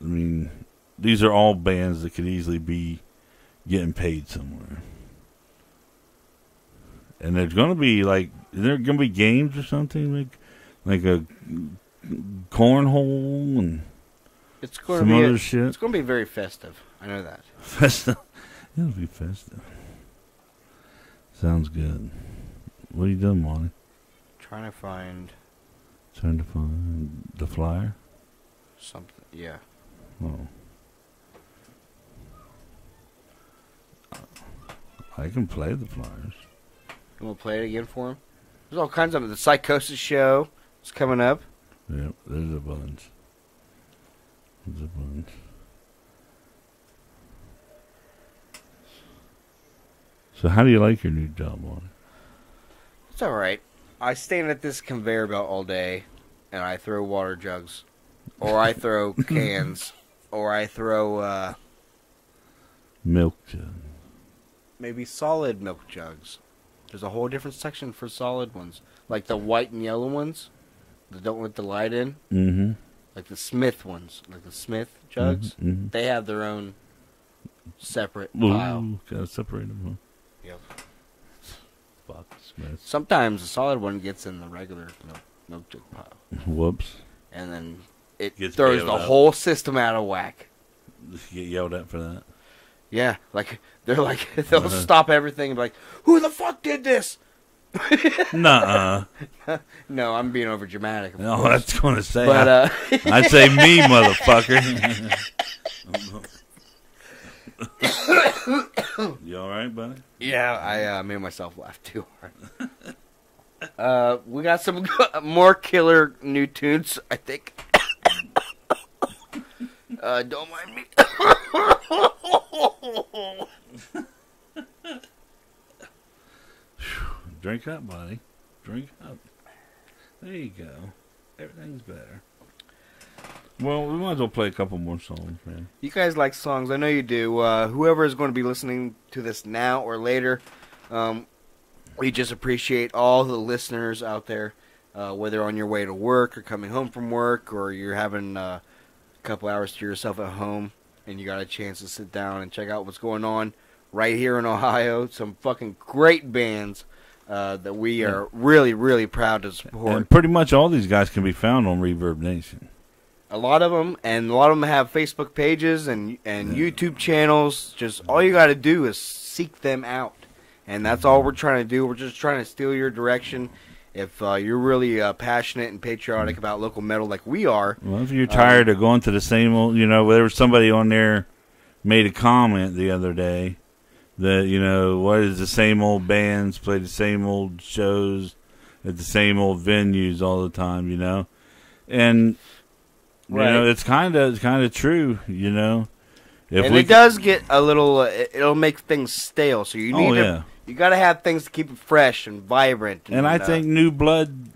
I mean, these are all bands that could easily be getting paid somewhere. And there's going to be like, is there going to be games or something like a cornhole and It's going some to be. other shit? It's going to be very festive. I know that. Festive. It'll be festive. Sounds good. What are you doing, Monty? Trying to find Trying to find the flyer? something. Yeah. Oh. I can play the flyers. You want to play it again for him? There's all kinds of them. The Psychosis show is coming up. Yep, there's a bunch. There's a bunch. So how do you like your new job, Monty? It's all right. I stand at this conveyor belt all day, and I throw water jugs, or I throw cans, or I throw Milk jug. maybe solid milk jugs. There's a whole different section for solid ones, like the white and yellow ones that don't let the light in, Mm-hmm. like the Smith ones, like the Smith jugs. Mm-hmm. They have their own separate pile. Ooh, gotta separate them. Yep. Fuck, Smith. Sometimes the solid one gets in the regular milk jug pile, Whoops. and then it Gets throws bailed the out. whole system out of whack. You get yelled at for that. Yeah, like they're like they'll stop everything and be like, "Who the fuck did this?" Nuh-uh. No, I'm being over dramatic. No, that's gonna say. But I'd say me, motherfucker. You all right, buddy? yeah, I made myself laugh too hard. We got some more killer new tunes, I think. Don't mind me. Drink up, buddy. Drink up. There you go. Everything's better. Well, we might as well play a couple more songs, man. You guys like songs, I know you do. Whoever is going to be listening to this now or later, we just appreciate all the listeners out there, whether on your way to work or coming home from work, or you're having a couple hours to yourself at home and you got a chance to sit down and check out what's going on right here in Ohio. Some fucking great bands that we are really, really proud to support. And pretty much all these guys can be found on Reverb Nation. A lot of them, and a lot of them have Facebook pages and YouTube channels. Just all you got to do is seek them out, and that's all we're trying to do. We're just trying to steal your direction. If you're really passionate and patriotic about local metal like we are, Well, if you're tired of going to the same old, there was somebody on there made a comment the other day that, what is the same old bands play the same old shows at the same old venues all the time, and Right. it's kind of true, If and it does get a little. It'll make things stale. So you need you got to have things to keep it fresh and vibrant. And I think new blood,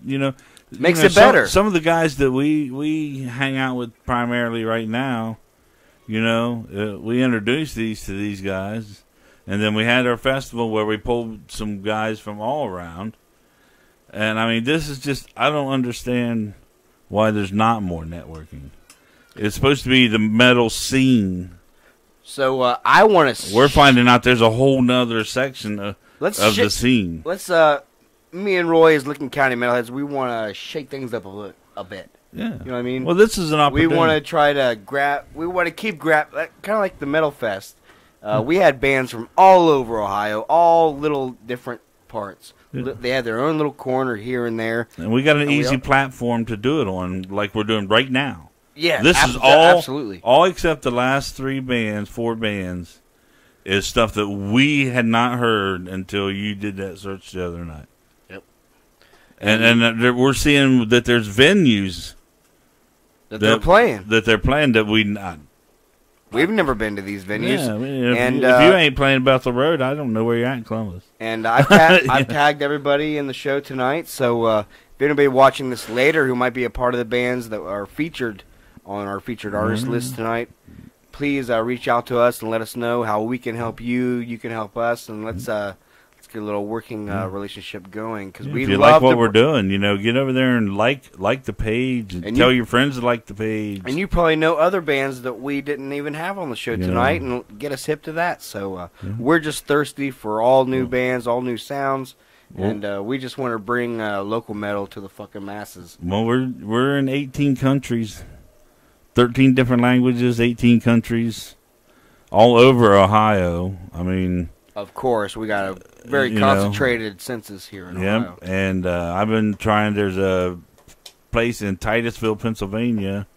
makes it better. Some of the guys that we hang out with primarily right now, we introduced these to these guys, and then we had our festival where we pulled some guys from all around. And I mean, this is just, I don't understand why there's not more networking. It's supposed to be the metal scene. So I want to. We're finding out there's a whole nother section of the scene. Let's me and Roy as Licking County Metalheads, we want to shake things up a bit. Yeah. You know what I mean? Well, this is an We opportunity. want to try to we want to keep kind of like the Metal Fest. We had bands from all over Ohio, all little different parts. Yeah. They had their own little corner here and there. And we got an And we easy are- platform to do it on, like we're doing right now. Yeah, This is all, absolutely. all except the last 4 bands, is stuff that we had not heard until you did that search the other night. Yep. And we're seeing that there's venues That they're playing. that we not. We've never been to these venues. Yeah, I mean, if, And, you, if you ain't playing Bethel Road, I don't know where you're at in Columbus. And I've tagged everybody in the show tonight. So if anybody watching this later who might be a part of the bands that are featured on our featured artist list tonight, please reach out to us and let us know how we can help you. You can help us, and let's get a little working relationship going. Because we If you love like what to, we're doing, get over there and like the page and tell your friends to like the page. And you probably know other bands that we didn't even have on the show tonight, and get us hip to that. So we're just thirsty for all new bands, all new sounds, and we just want to bring local metal to the fucking masses. Well, we're in 18 countries, 13 different languages, 18 countries, all over Ohio. I mean, Of course, we got a very You know. concentrated census here in Ohio. Yep. And I've been trying. There's a place in Titusville, Pennsylvania,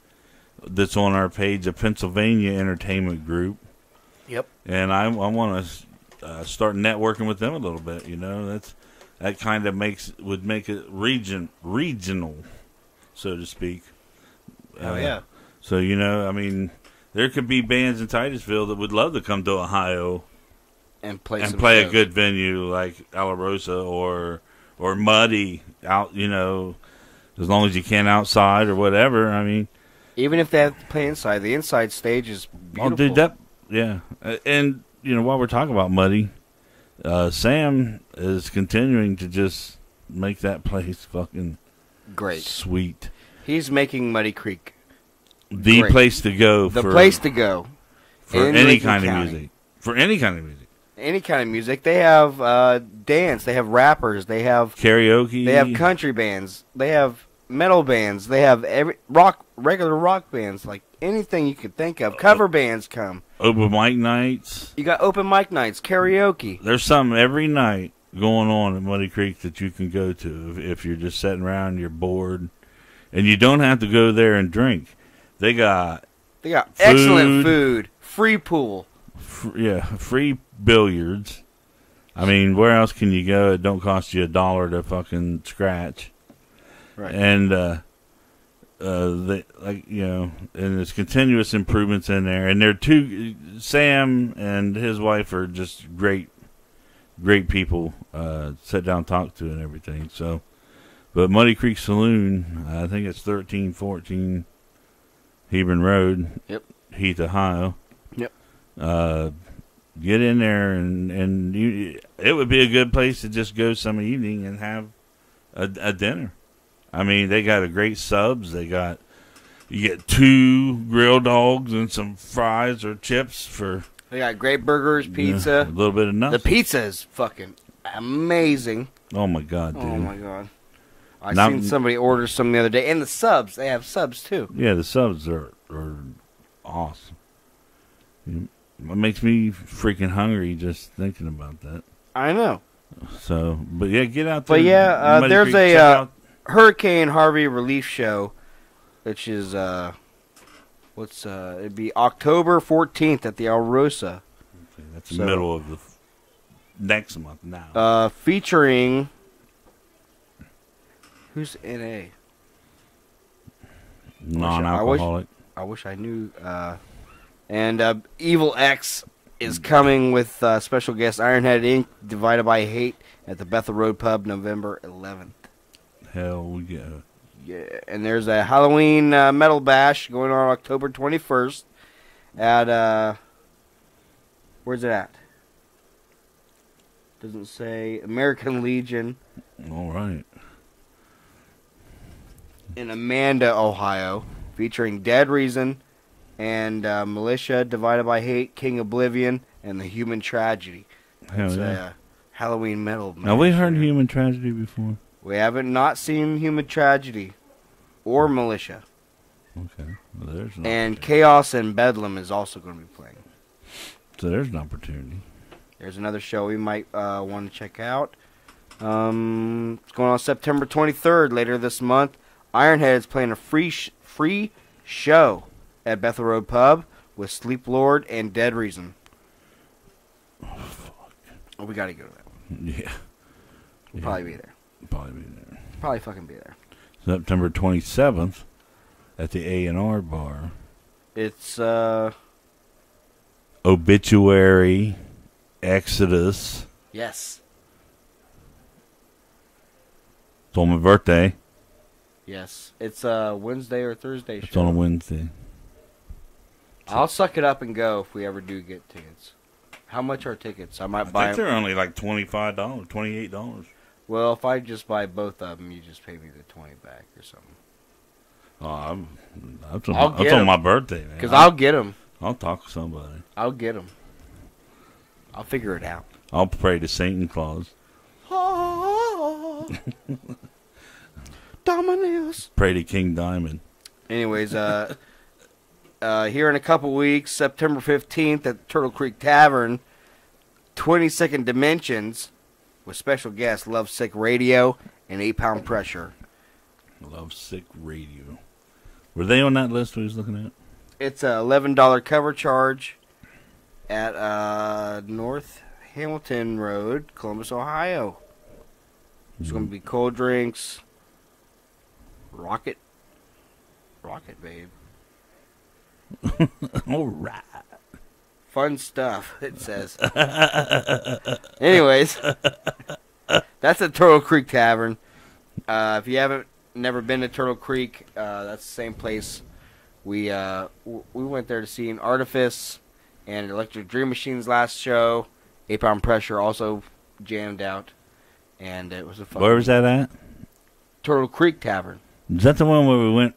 that's on our page, a Pennsylvania Entertainment Group. Yep. And I want to start networking with them a little bit. You know, that kind of would make it regional, so to speak. Oh yeah. So you know, I mean, there could be bands in Titusville that would love to come to Ohio And play and some play a shows. good venue like Alarosa or Muddy out. You know, as long as you can outside or whatever. I mean, Even if they have to play inside, the inside stage is beautiful. oh, dude, yeah. And you know, while we're talking about Muddy, Sam is continuing to just make that place fucking Great. sweet. He's making Muddy Creek The Great. place to go the for place to go. for in any Lincoln kind County. of music. For any kind of music, Any kind of music. They have dance. They have rappers. They have karaoke. country bands. They have metal bands. They have regular rock bands. Like anything you could think of. Cover bands come. open mic nights. You got open mic nights, karaoke. There's something every night going on at Muddy Creek that you can go to if you're just sitting around and you're bored, and you don't have to go there and drink. They got They got Food. excellent food. Free pool. free billiards. I mean, where else can you go? It don't cost you $1 to fucking scratch. Right. And they like and there's continuous improvements in there. And they're Sam and his wife are just great people. Sit down, talk to, and everything. So, but Muddy Creek Saloon, I think it's 1314 Hebron Road. Yep. Heath, Ohio. Yep. Get in there and it would be a good place to just go some evening and have a dinner. I mean, they got a great subs. You get 2 grilled dogs and some fries or chips for They got great burgers, a pizza. little bit of The nothing. pizza is fucking amazing. Oh my god, dude! Oh my god. I Now- seen somebody order some the other day. And the subs. They have subs too. Yeah, the subs are awesome. It makes me freaking hungry just thinking about that. I know. So, but yeah, get out there. But yeah, Muddy there's Creek, a check out- Hurricane Harvey relief show, which is it'd be October 14th at the Alrosa, That's the so- middle of the next month now. featuring who's NA? Non-alcoholic. I wish I knew. And Evil X is coming with special guest Ironhead Inc. Divided by Hate at the Bethel Road Pub November 11th. Hell yeah. Yeah, and there's a Halloween metal bash going on October 21st at where's it at? Doesn't say. American Legion All right. in Amanda, Ohio, featuring Dead Reason and Militia, Divided by Hate, King Oblivion, and the Human Tragedy. Hell It's yeah. a Halloween metal. Now we bash heard there. Human Tragedy before. We haven't not seen Human Tragedy or Militia. Okay. Well, there's an And opportunity. Chaos and Bedlam is also going to be playing. So there's an opportunity. There's another show we might want to check out. It's going on September 23rd, later this month. Ironhead is playing a free show at Bethel Road Pub with Sleep Lord and Dead Reason. Oh, we got to go to that one. Yeah. We'll probably be there. Probably be there. Probably fucking be there. September 27th at the A&R Bar. It's, Obituary, Exodus. yes. It's on my birthday. Yes. It's a Wednesday or Thursday It's show. on a Wednesday. I'll suck it up and go if we ever do get tickets. How much are tickets? I might I buy think them. they're only like $25, $28. Well, if I just buy both of them, you just pay me the 20 back or something. Oh, that's I'll on, get that's on 'em. my birthday, man. Because I'll get them. I'll talk to somebody. I'll get them. I'll figure it out. I'll pray to Satan Claus. Dominus. Pray to King Diamond. Anyways, here in a couple weeks, September 15th at Turtle Creek Tavern, 22nd Dimensions with special guests Lovesick Radio and 8 Pound Pressure. Lovesick Radio. Were they on that list we was looking at? It's a $11 cover charge at North Hamilton Road, Columbus, Ohio. There's going to be cold drinks, Rocket, babe. All right. Fun stuff, it says. Anyways, that's the Turtle Creek Tavern. If you haven't never been to Turtle Creek, that's the same place. We went there to see an Artifice and Electric Dream Machines last show. 8 Pound Pressure also jammed out, and it was a fun. Where was that at? Turtle Creek Tavern. Is that the one where we went?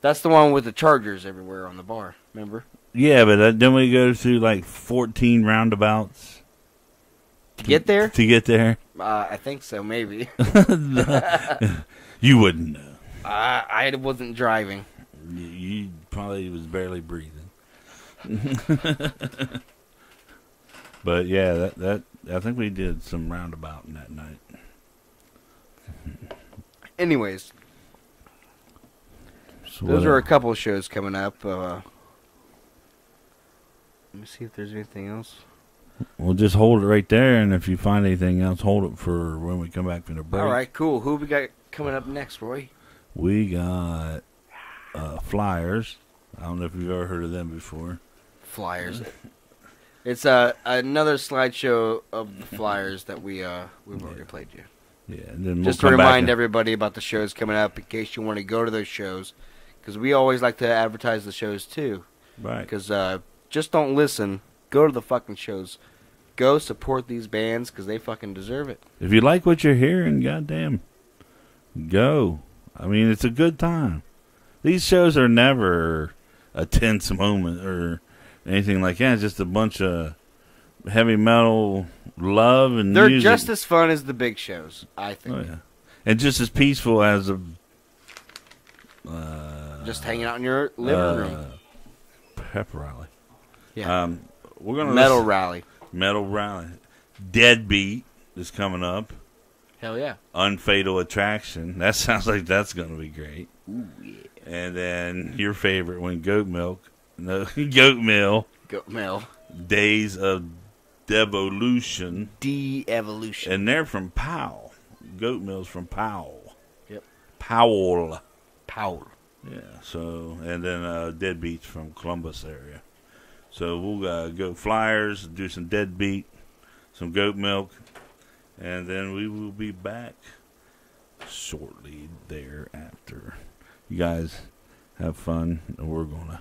That's the one with the chargers everywhere on the bar. Remember? Yeah, but didn't we go through like 14 roundabouts To get there? to get there? I think so, maybe. You wouldn't know. I wasn't driving. You probably was barely breathing. But yeah, that I think we did some roundabouting that night. Anyways, So those what are a else? couple of shows coming up. Let me see if there's anything else. We'll just hold it right there, and if you find anything else, hold it for when we come back from the break. All right, cool. Who we got coming up next, Roy? We got Flyers. I don't know if you've ever heard of them before. Flyers. It's another slideshow of the Flyers that we've already played you. Yeah, and then Just to we'll come back remind and- everybody about the shows coming up in case you want to go to those shows, because we always like to advertise the shows too. Right. Because just don't listen. Go to the fucking shows. Go support these bands because they fucking deserve it. If you like what you're hearing, goddamn, go. I mean, it's a good time. These shows are never a tense moment or anything like that. It's just a bunch of heavy metal love and They're music. just as fun as the big shows, I think. Oh, yeah. And just as peaceful as a Just hanging out in your living room. pep rally. Yeah. We're gonna Metal listen- rally. Metal rally. Deadbeat is coming up. Hell yeah. Unfatal Attraction. That sounds like that's going to be great. Ooh, yeah. And then your favorite one, Goat Milk. No, Goat Mill. Goat Mill. Days of Devolution. De-evolution. And they're from Powell. Goat Mill's from Powell. Yep. Powell. Powell. Yeah, so, and then Deadbeats from Columbus area. So we'll go Flyers, do some Deadbeat, some Goat Milk, and then we will be back shortly thereafter. You guys have fun, and we're going to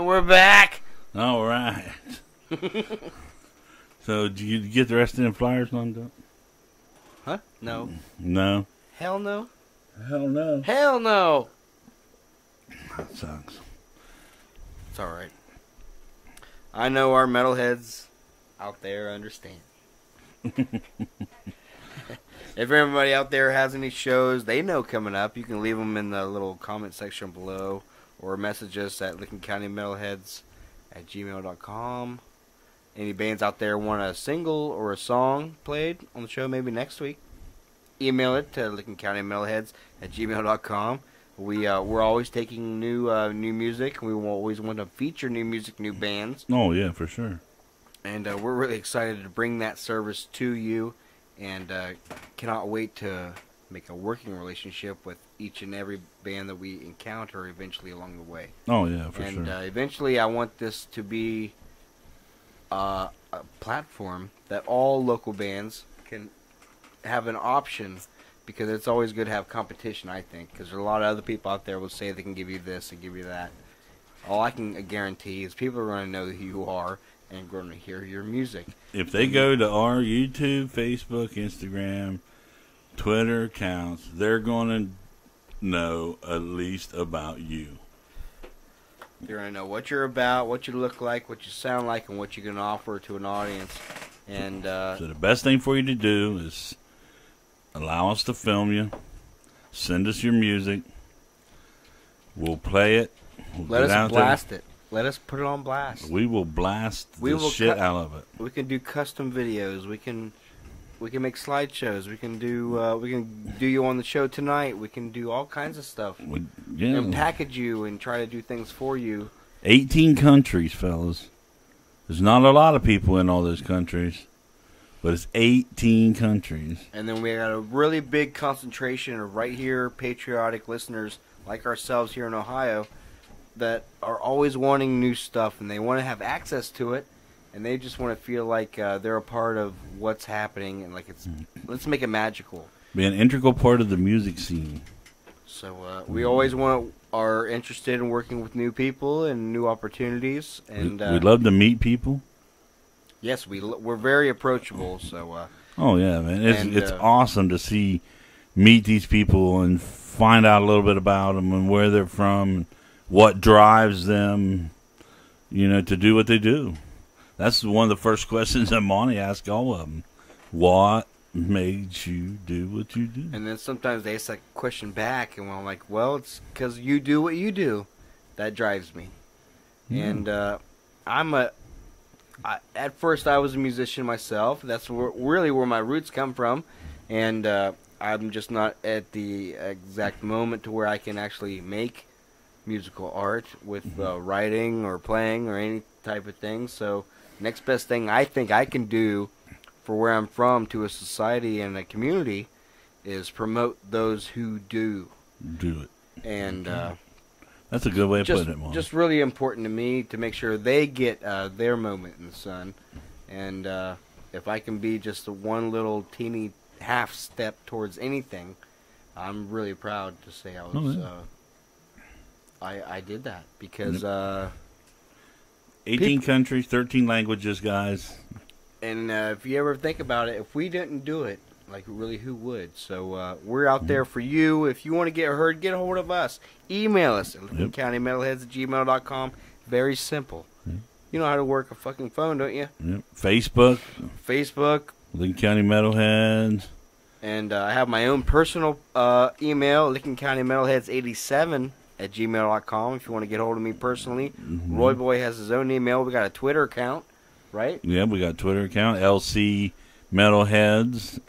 we're back. All right. So, did you get the rest of them flyers lined up? Huh? No. No. Hell no. Hell no. Hell no. That sucks. It's all right. I know our metalheads out there understand. If everybody out there has any shows they know coming up, you can leave them in the little comment section below or message us at LincolnCountyMetalheads@gmail.com. Any bands out there want a single or a song played on the show maybe next week, email it to LincolnCountyMetalheads@gmail.com. We're always taking new music. We will always want to feature new music, new bands. Oh, yeah, for sure. And we're really excited to bring that service to you, and cannot wait to make a working relationship with each and every band that we encounter eventually along the way. Oh, yeah, for And sure. eventually I want this to be a platform that all local bands can have an option, because it's always good to have competition, I think, because there are a lot of other people out there will say they can give you this and give you that. All I can guarantee is people are going to know who you are and going to hear your music. If they go to our YouTube, Facebook, Instagram, Twitter accounts, they're going to know at least about you. You're going to know what you're about, what you look like, what you sound like, and what you can offer to an audience. And So the best thing for you to do is allow us to film you, send us your music, we'll play it, we'll let get us out blast it. Let us put it on blast. there. We will blast We the will shit cut- out of it. We can do custom videos. We can make slideshows. We can do you on the show tonight. We can do all kinds of stuff. And Yeah. package you and try to do things for you. 18 countries, fellas. There's not a lot of people in all those countries, but it's 18 countries. And then we got a really big concentration of right here patriotic listeners like ourselves here in Ohio that are always wanting new stuff, and they want to have access to it, and they just want to feel like they're a part of what's happening, and like let's make it magical. Be an integral part of the music scene. So we always are interested in working with new people and new opportunities, and We'd love to meet people. yes, we're very approachable. So Oh yeah, man! It's And, awesome to meet these people and find out a little bit about them and where they're from, what drives them, to do what they do. That's one of the first questions that Monty asks all of them. What made you do what you do? and then sometimes they ask that question back, and I'm like, well, it's because you do what you do. That drives me. And at first I was a musician myself. That's really where my roots come from, and I'm just not at the exact moment to where I can actually make musical art with writing or playing or any type of thing. So next best thing I think I can do for where I'm from to a society and a community is promote those who do. Do it. And That's a good way of just, putting it, Monty. just really important to me to make sure they get their moment in the sun. And if I can be just one little teeny half step towards anything, I'm really proud to say I was. I did that because, 18 countries, 13 languages, guys. and if you ever think about it, if we didn't do it, like really, who would? So we're out there for you. If you want to get heard, get a hold of us. Email us at LincolnCountyMetalheads@gmail.com. Very simple. You know how to work a fucking phone, don't you? Yep. Facebook, Facebook. Lincoln County Metalheads. And I have my own personal email, LincolnCountyMetalheads87@gmail.com, if you want to get hold of me personally. Roy Boy has his own email. We got a Twitter account, right? Yeah, we got a Twitter account, LC Metalheads.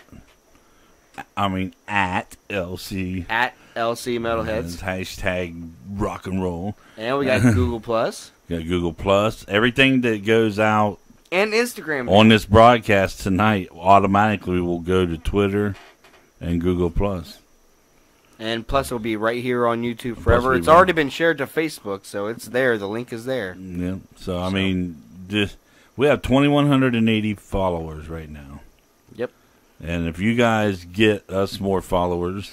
At LC. At LC Metalheads. Hashtag rock and roll. And we got Google Plus We got Google Plus. Everything that goes out and Instagram. on this broadcast tonight automatically will go to Twitter and Google Plus. And plus it'll be right here on YouTube forever. be It's right- already been shared to Facebook, so it's there. The link is there. Yeah. So we have 2,180 followers right now. Yep. And if you guys get us more followers,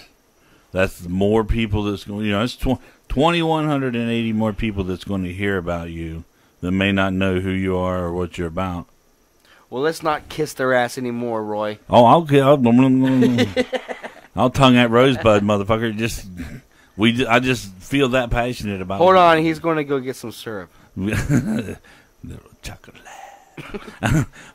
that's more people that's going. It's 2,180 more people that's going to hear about you that may not know who you are or what you're about. Well, let's not kiss their ass anymore, Roy. Oh, I'll tongue that rosebud, motherfucker. I just feel that passionate about. Hold on, he's going to go get some syrup. Little chocolate.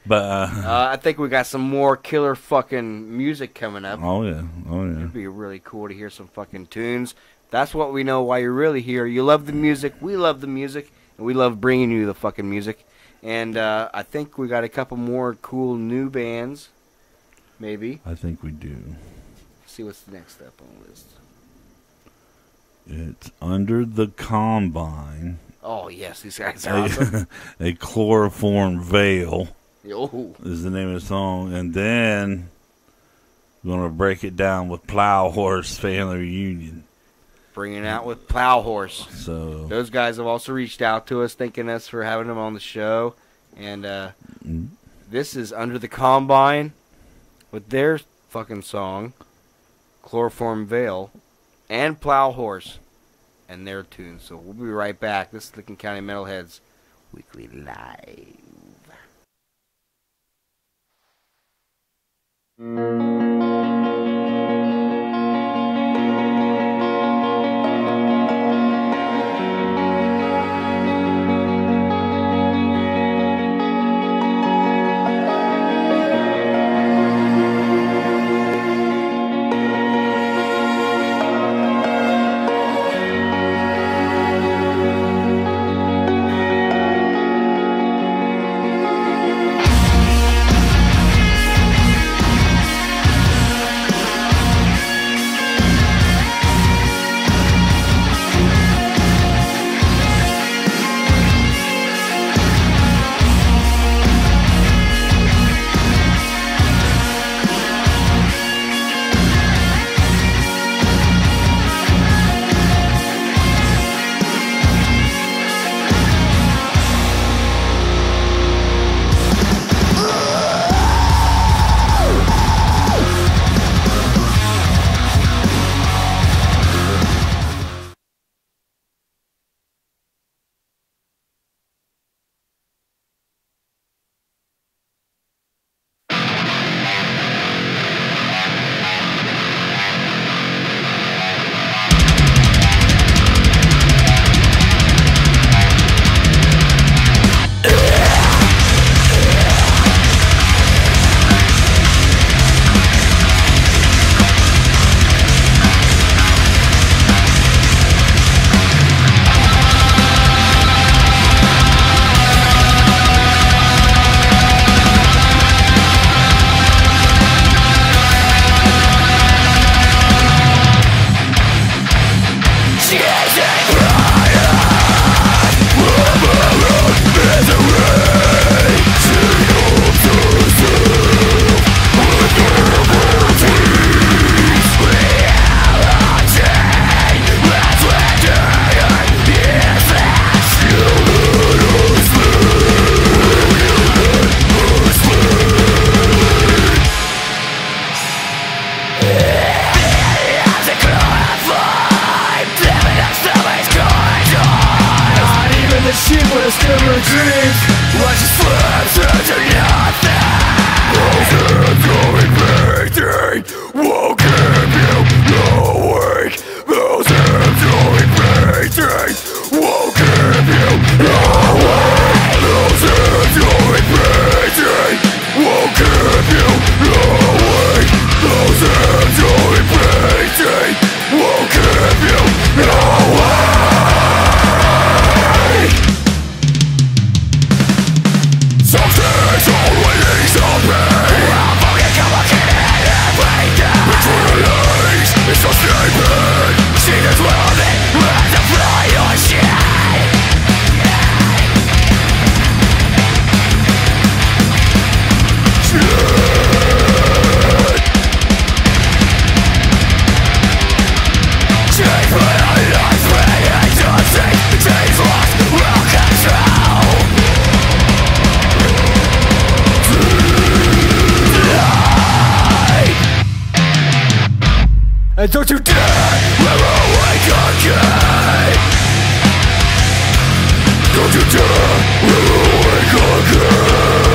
But I think we got some more killer fucking music coming up. oh yeah. It'd be really cool to hear some fucking tunes. That's what we know why you're really here. You love the music, we love the music, and we love bringing you the fucking music. And I think we got a couple more cool new bands, maybe. I think we do. Let's see what's the next step on the list. It's Under the Combine. Oh, yes, these guys are awesome. A Chloroform Veil Oh, is the name of the song. And then we're going to break it down with Plow Horse Family Reunion. bringing out with Plow Horse. So Those guys have also reached out to us, thanking us for having them on the show. And this is Under the Combine with their fucking song, Chloroform Veil, and Plow Horse, and their tune. So we'll be right back. This is Licking County Metalheads Weekly Live. And don't you dare ever wake again. Don't you dare ever wake again.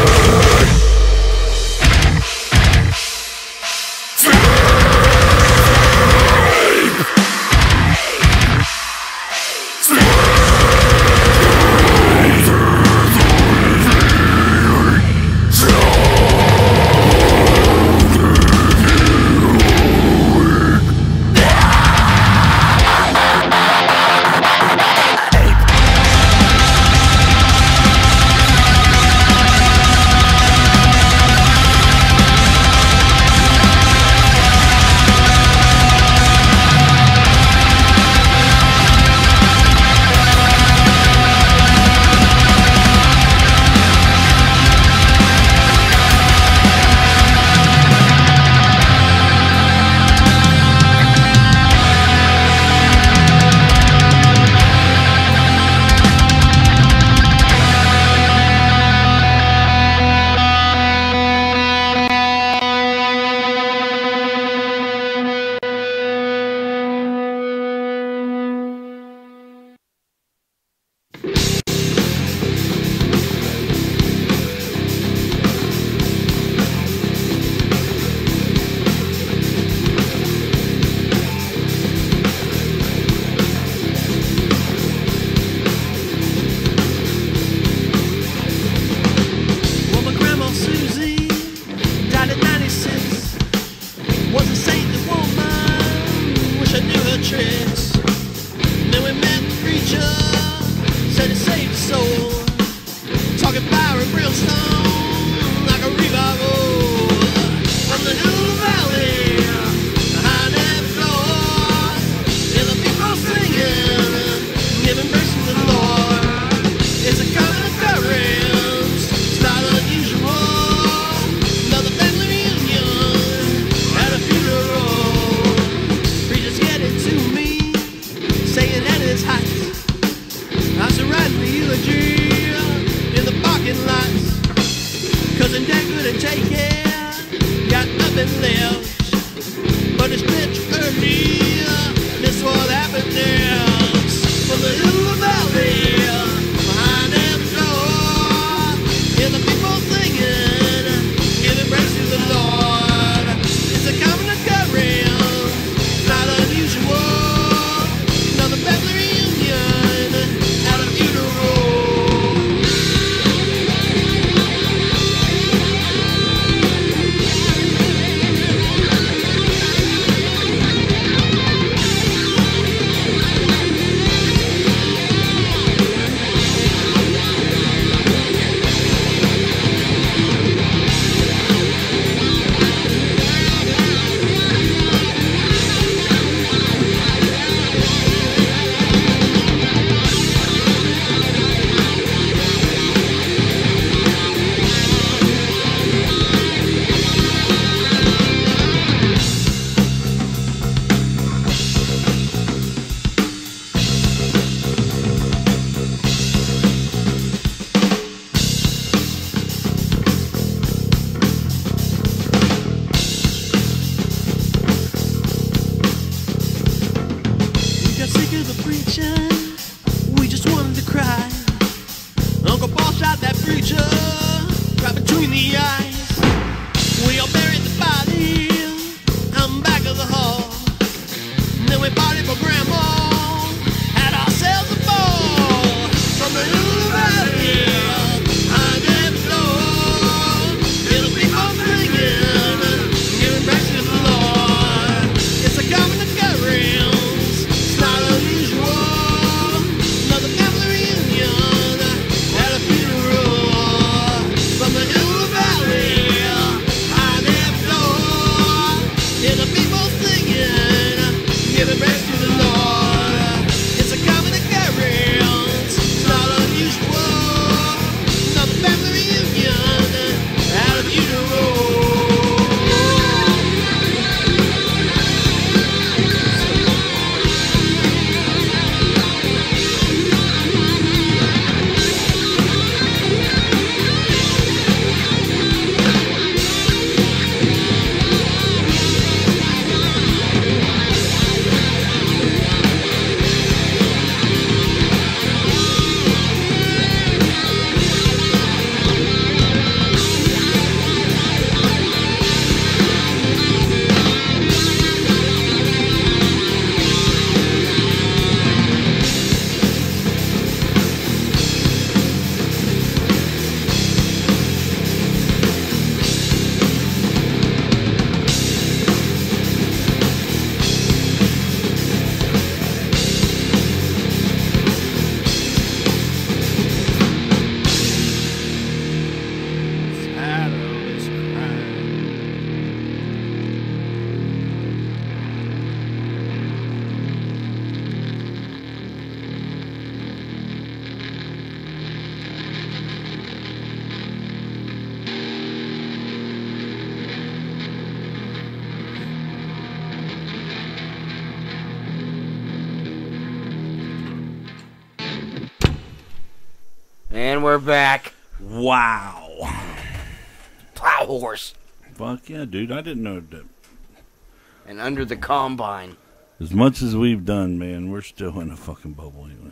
Giving praise to the Lord. And we're back. Wow. Plow horse. Fuck yeah, dude. I didn't know that. And under the combine. As much as we've done, man, we're still in a fucking bubble anyway.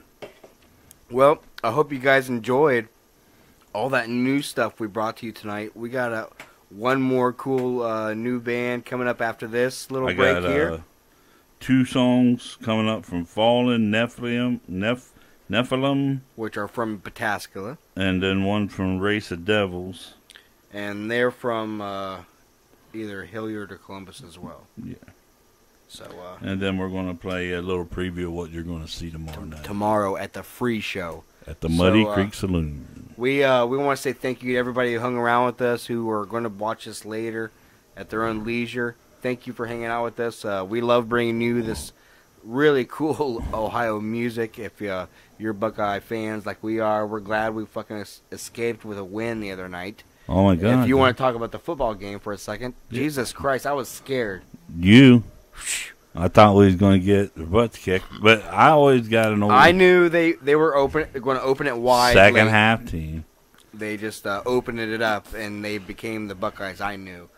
Well, I hope you guys enjoyed all that new stuff we brought to you tonight. We got one more cool new band coming up after this little I break got here. 2 songs coming up from Fallen Nephilim, Which are from Pataskala. and then one from Race of Devils. And they're from either Hilliard or Columbus as well. Yeah. So And then we're going to play a little preview of what you're going to see tomorrow night tomorrow at the free show. at the Muddy So, Creek Saloon. We want to say thank you to everybody who hung around with us, who are going to watch us later at their own leisure. Thank you for hanging out with us. We love bringing you this really cool Ohio music. If you're Buckeye fans like we are, we're glad we fucking escaped with a win the other night. Oh, my God. If you want to talk about the football game for a second, Jesus Christ, I was scared. I thought we was going to get the butts kicked, but I always got an old I knew they were going to open it wide. second late. half team. They just opened it up, and they became the Buckeyes I knew.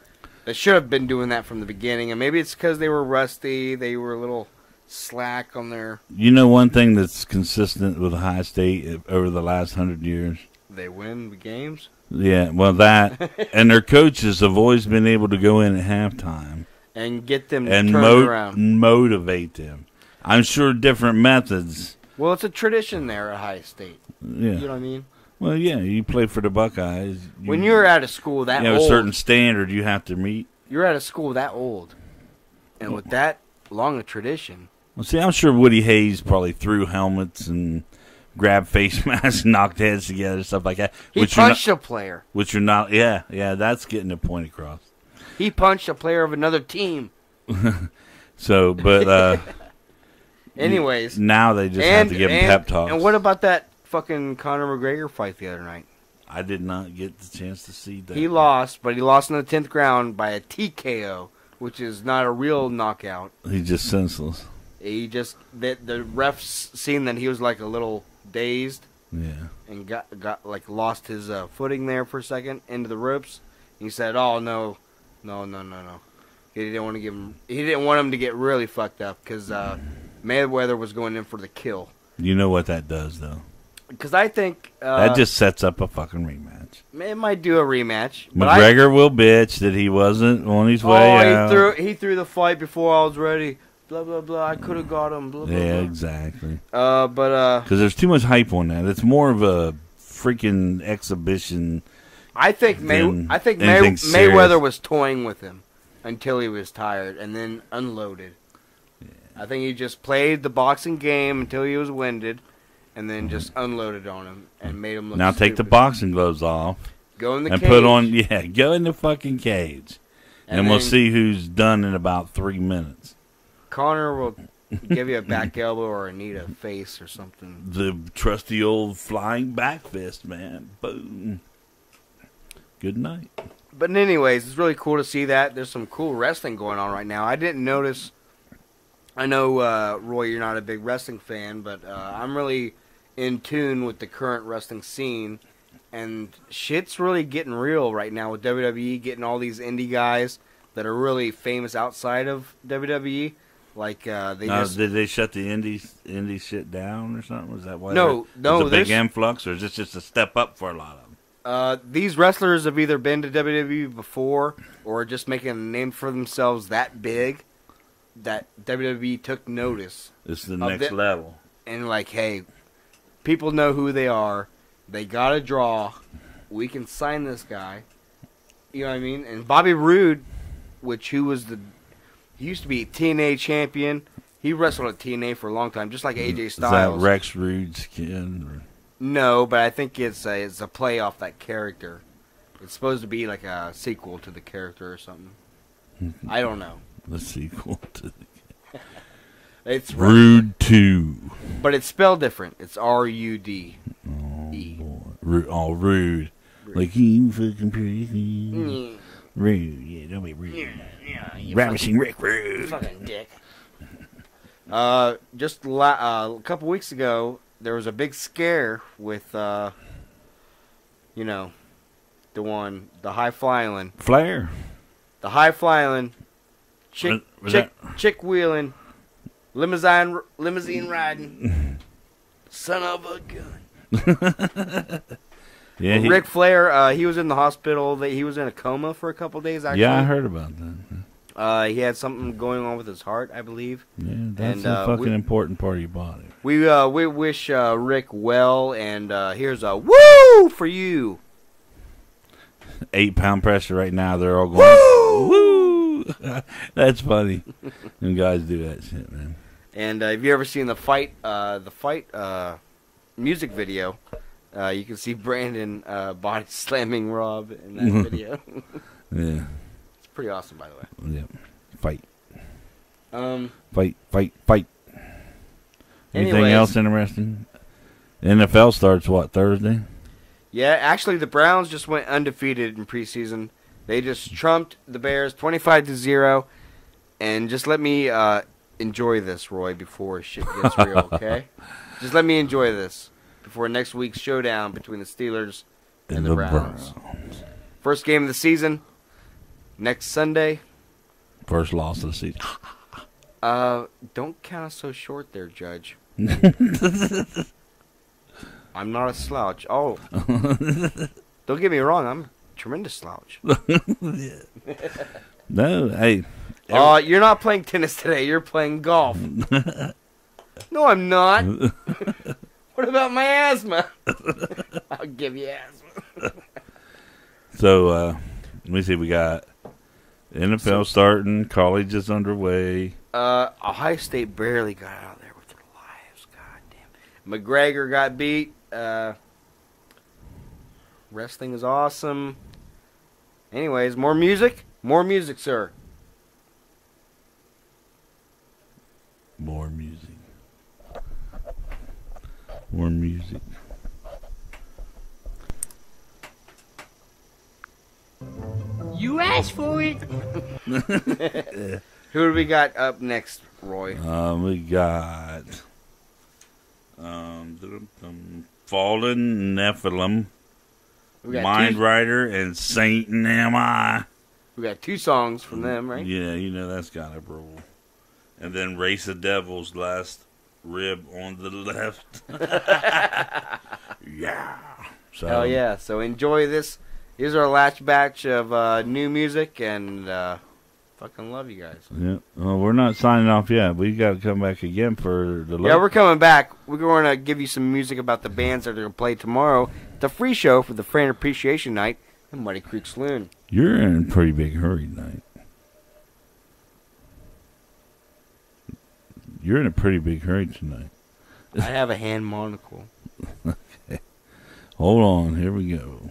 They should have been doing that from the beginning, and maybe it's because they were rusty. They were a little slack on their... You know one thing that's consistent with Ohio State over the last 100 years? They win the games. Yeah, well, that, and their coaches have always been able to go in at halftime And get them and turned around. motivate them. I'm sure different methods. Well, it's a tradition there at Ohio State. Yeah. You know what I mean? Well, yeah, you play for the Buckeyes. When you're at a school that you have old, a certain standard you have to meet. you're at a school that old, and with that long a tradition, Well, see, I'm sure Woody Hayes probably threw helmets and grabbed face masks, knocked heads together, stuff like that. he punched a player. Which you're not. Yeah, that's getting the point across. He punched a player of another team. So, but Anyways, now they just have to give him pep talks. And what about that fucking Conor McGregor fight the other night? I did not get the chance to see that. He lost, but he lost in the 10th round by a TKO, which is not a real knockout. He's just senseless. He just the refs seen that he was like a little dazed Yeah. and got like lost his footing there for a second into the ropes. He said, "Oh no. He didn't want to give him. He didn't want him to get really fucked up because Mayweather was going in for the kill. You know what that does, though? Because I think That just sets up a fucking rematch. it might do a rematch. But McGregor will bitch that he wasn't on his way out. he threw the fight before I was ready. Blah blah blah. I could have got him. Blah blah Yeah, blah. exactly. But Because there's too much hype on that. It's more of a freaking exhibition. I think than anything Mayweather serious. was toying with him until he was tired and then unloaded. I think he just played the boxing game until he was winded, and then just unloaded on him and made him look Now take the stupid. boxing gloves off Go in the and cage. put on, go in the fucking cage. And we'll then see who's done in about 3 minutes. Connor will give you a back elbow or a knee to face or something. The trusty old flying back fist, man. Boom. Good night. But anyways, it's really cool to see that. There's some cool wrestling going on right now. I didn't notice. I know, Roy, you're not a big wrestling fan, but I'm really in tune with the current wrestling scene. And shit's really getting real right now with WWE getting all these indie guys that are really famous outside of WWE. Like, Did they shut the indie shit down or something? Was that why? No, there's a big there's- influx, or is this just a step up for a lot of them? These wrestlers have either been to WWE before or just making a name for themselves that big that WWE took notice. It's the Of next the- level. And like, hey, people know who they are. They got a draw. We can sign this guy. You know what I mean? And Bobby Roode, he used to be TNA champion. He wrestled at TNA for a long time, just like AJ Styles. Is that Rex Rude's kid? Or? No, but I think it's a play off that character. It's supposed to be like a sequel to the character or something. I don't know. The sequel to It's Rude 2. but it's spelled different. It's R-U-D. Oh, E. boy. Rude. Like, you fucking pretty. Mm. Rude. Yeah, don't be rude. Yeah, you Ravishing Rick Rude. fucking dick. Just a couple weeks ago, there was a big scare with You know, the high flying, Flair. the high flying, Was that- chick wheeling, limousine riding, son of a gun. Yeah, Ric Flair, he was in the hospital. He was in a coma for a couple days. Actually, yeah, I heard about that. He had something going on with his heart, I believe. Yeah, that's And, a fucking important part of your body. We wish Rick well, and here's a woo for you. 8-pound pressure right now. They're all going woo. That's funny. Them guys do that shit, man. And have you ever seen the fight music video? You can see Brandon body slamming Rob in that video. Yeah, It's pretty awesome, by the way. yeah. Fight, Um, fight, fight, fight. Anything Anyways. else interesting? NFL starts what, Thursday? yeah, actually, the Browns just went undefeated in preseason. They just trumped the Bears 25-0. And just let me enjoy this, Roy, before shit gets real, okay? Just let me enjoy this before next week's showdown between the Steelers and the Browns. First game of the season, next Sunday. First loss of the season. Don't count us so short there, Judge. I'm not a slouch. Oh. Don't get me wrong, I'm a tremendous slouch. No, hey. You're not playing tennis today, you're playing golf. No, I'm not. What about my asthma? I'll give you asthma. So, let me see. We got NFL starting. College is underway. Ohio State barely got out of there with their lives. God damn. McGregor got beat. Wrestling is awesome. Anyways, more music? More music, sir. More music. More music. You asked for it. Who do we got up next, Roy? We got Fallen Nephilim, We got Mind two, Rider, and Satan Am I. we got two songs from them, right? Yeah, you know that's gotta roll. And then Race of Devils, Last Rib on the Left. Yeah. So, Hell yeah. So enjoy this. Here's our last batch of new music, and fucking love you guys. Yeah. Well, we're not signing off yet. We got to come back again for the. Yeah, we're coming back. We're going to give you some music about the bands that are going to play tomorrow. It's a free show for the Friend Appreciation Night in Muddy Creek Saloon. You're in a pretty big hurry tonight. You're in a pretty big hurry tonight. I have a hand monocle. Hold on. Here we go.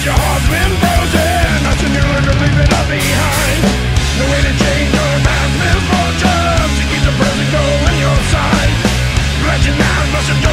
your heart's been frozen. Nothing you learn to leave it all behind. No way to change your past misfortunes to keep the present going your side. Let your now must have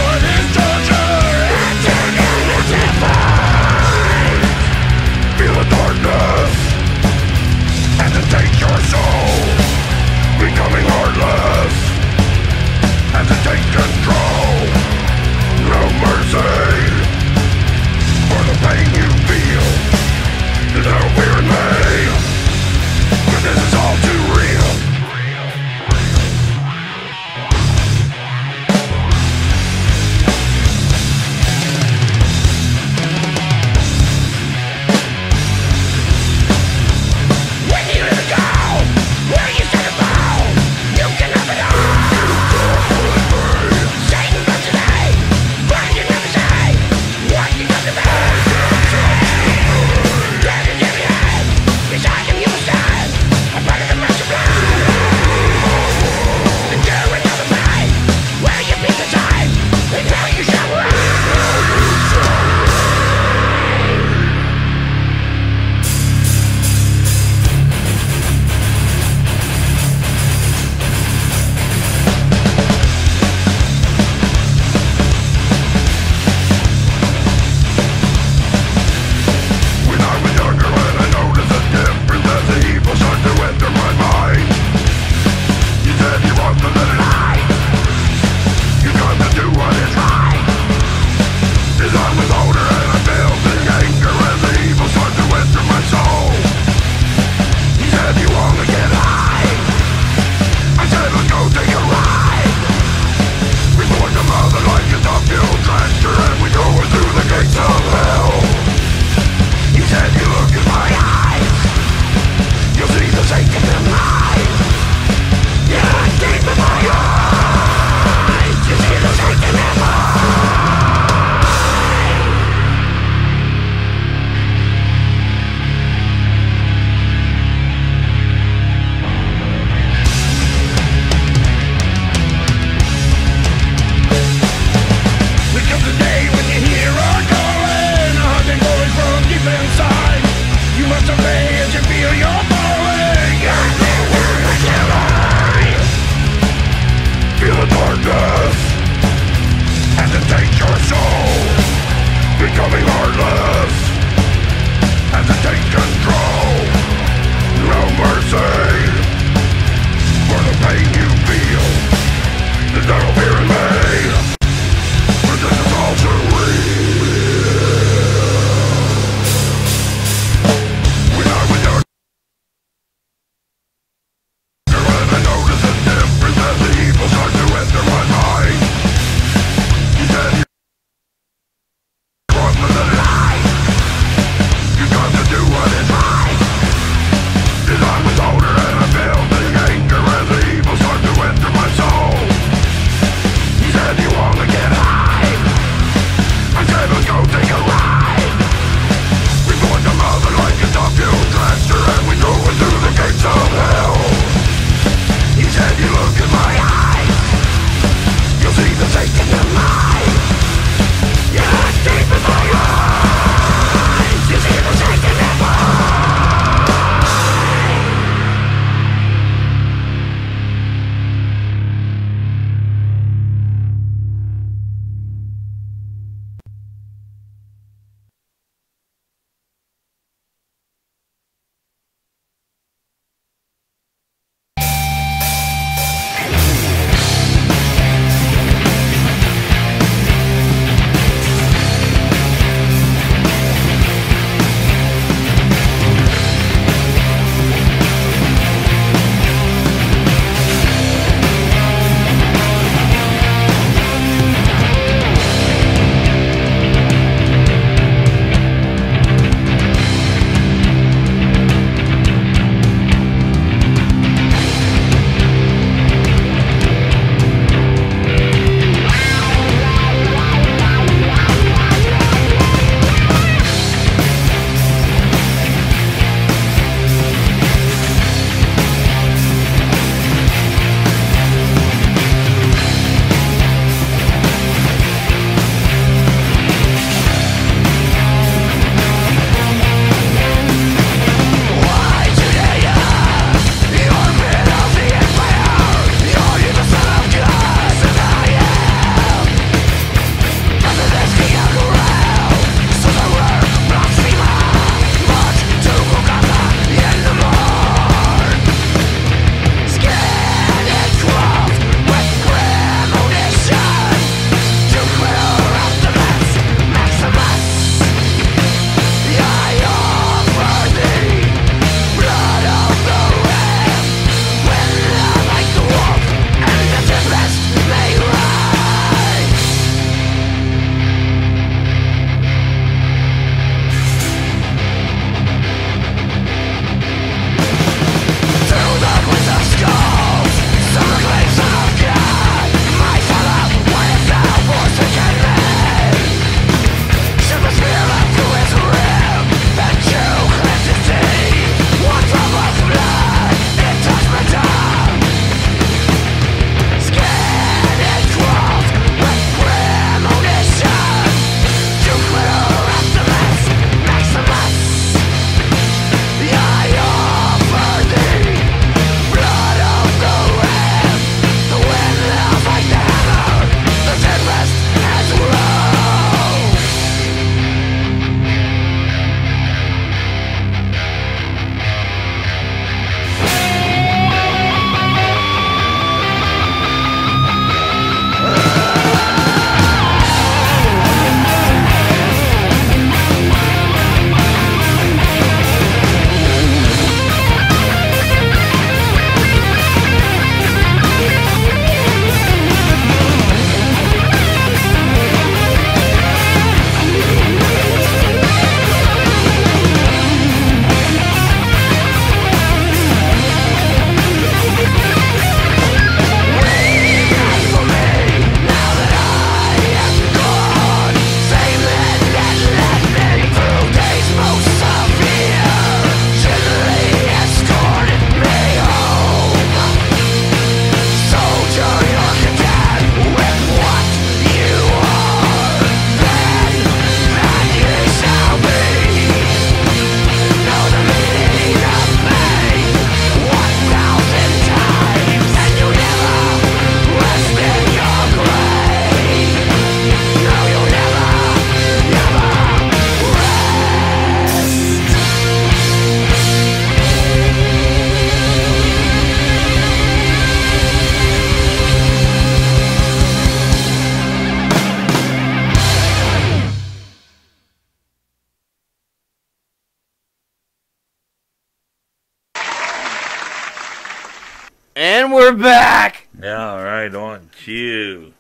And we're back. Yeah, all right, on cue.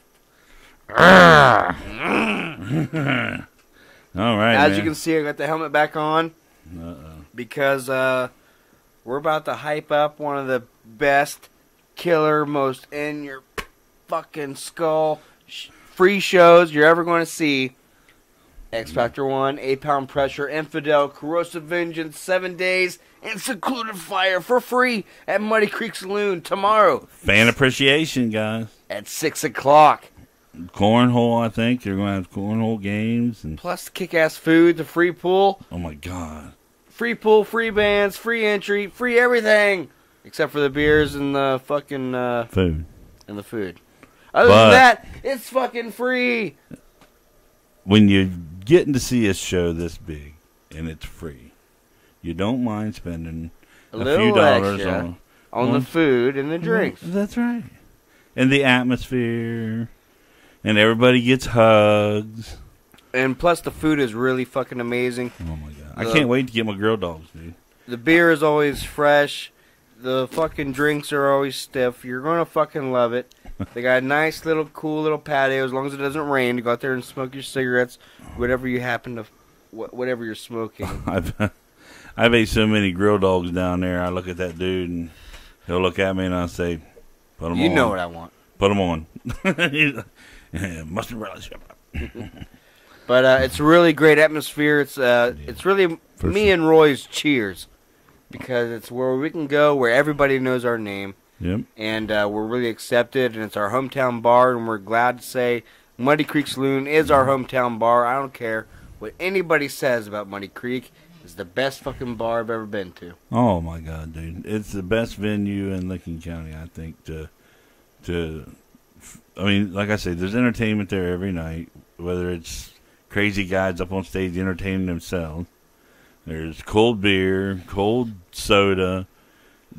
All right, As man. you can see, I got the helmet back on because we're about to hype up one of the best, killer, most in your fucking skull free shows you're ever going to see. X Factor 1, 8 Pound Pressure, Infidel, Corrosive Vengeance, 7 Days, and Secluded Fire for free at Muddy Creek Saloon tomorrow Fan appreciation, guys. at 6 o'clock. Cornhole, I think. They're going to have cornhole games. And Plus kick-ass food, the free pool. oh, my God. Free pool, free bands, free entry, free everything. Except for the beers and the fucking, Food. and the food. Other But- than that, it's fucking free. When you're getting to see a show this big and it's free, you don't mind spending A a little few dollars extra on on the food and the drinks. That's right. And the atmosphere. And everybody gets hugs. And plus the food is really fucking amazing. Oh, my God. I can't wait to get my grill dogs, dude. The beer is always fresh. The fucking drinks are always stiff. You're going to fucking love it. They got a nice little cool little patio as long as it doesn't rain to go out there and smoke your cigarettes, whatever you happen to, whatever you're smoking. I've ate so many grill dogs down there. I look at that dude and he'll look at me and I'll say, put them on. You know what I want. Put them on. Yeah, mustard relish. But it's a really great atmosphere. It's really me and Roy's cheers because it's where we can go where everybody knows our name. Yep. And we're really accepted, and it's our hometown bar, and we're glad to say Muddy Creek Saloon is our hometown bar. I don't care what anybody says about Muddy Creek. It's the best fucking bar I've ever been to. Oh, my God, dude. It's the best venue in Licking County, I think, I mean, like I said, there's entertainment there every night, whether it's crazy guys up on stage entertaining themselves. There's cold beer, cold soda,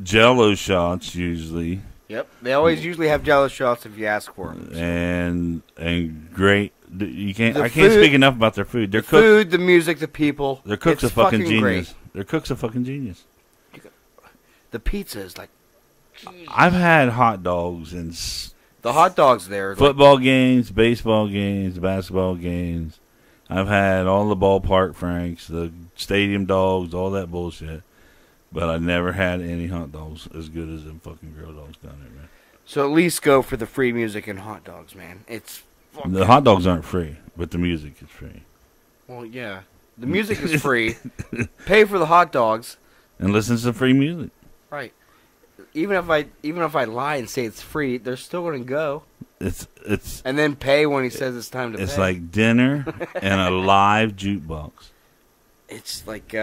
Jello shots usually, Yep, they always usually have Jello shots if you ask for them. and great. You can't. The I can't food- speak enough about their food. Their The cook, food, the music, the people. their cook's it's a fucking great. genius. Their cook's a fucking genius. The pizza is like I've had hot dogs and the hot dogs there. Like, football games, baseball games, basketball games. I've had all the ballpark franks, the stadium dogs, all that bullshit. But I never had any hot dogs as good as them fucking grill dogs down there, man. so at least go for the free music and hot dogs, man. It's fucking, The hot dogs aren't free, but the music is free. well, yeah. The music is free. Pay for the hot dogs. And listen to some free music. Right. Even if I lie and say it's free, they're still going to go It's and then pay when he says it's time to it's pay. like dinner and a live jukebox. It's like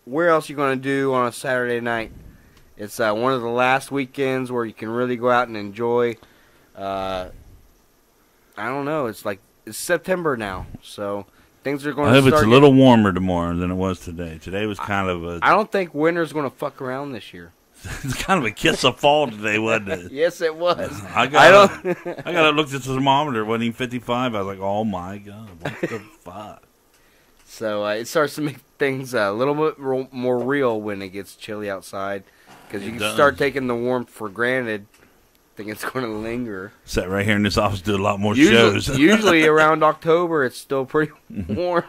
where else you going to do on a Saturday night? It's one of the last weekends where you can really go out and enjoy. I don't know. It's September now, so things are going I to hope start. it's a little warmer tomorrow than it was today. Today was kind of a I don't think winter's going to fuck around this year. it's kind of a kiss of fall today, wasn't it? Yes, it was. I got to look at the thermometer. It wasn't even 55. I was like, oh my God, what the fuck? So it starts to make things a little bit more real when it gets chilly outside, because you It can does. start taking the warmth for granted. I think it's going to linger. Sat right here in this office, do a lot more shows. Usually around October, it's still pretty warm.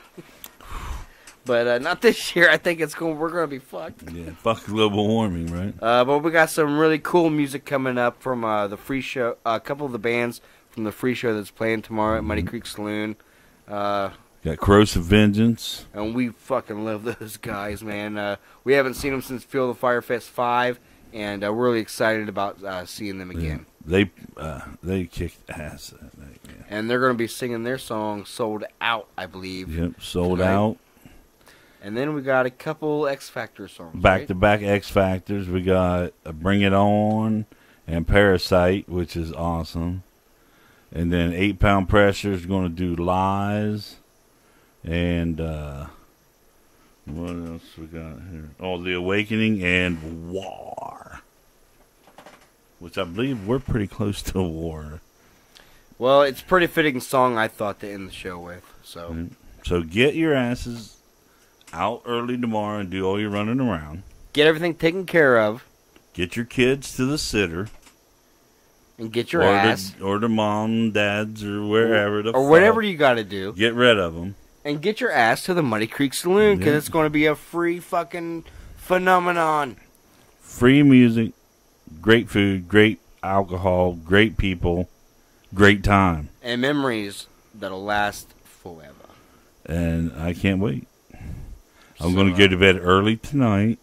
But not this year. I think we're going to be fucked. Yeah, fuck global warming, right? But we got some really cool music coming up from the free show. A couple of the bands from the free show that's playing tomorrow at Muddy Creek Saloon. Got Corrosive Vengeance. And we fucking love those guys, man. We haven't seen them since Feel the Fire Fest 5, and we're really excited about seeing them again. They kicked ass that night. Yeah. And they're going to be singing their song Sold Out, I believe. Yep, sold Tonight. out. And then we got a couple X Factor songs. Back right? to back X Factors. We got Bring It On and Parasite, which is awesome. And then 8 Pound Pressure is going to do Lies. And what else we got here? Oh, The Awakening and War. Which I believe we're pretty close to War. Well, it's a pretty fitting song, I thought, to end the show with. So So get your asses out early tomorrow and do all your running around. get everything taken care of. get your kids to the sitter. And get your or ass. Or the mom, dads, or wherever. Or whatever you got to do. Get rid of them. And get your ass to the Muddy Creek Saloon, because it's going to be a free fucking phenomenon. Free music, great food, great alcohol, great people, great time. And memories that'll last forever. And I can't wait. I'm going to go to bed early tonight.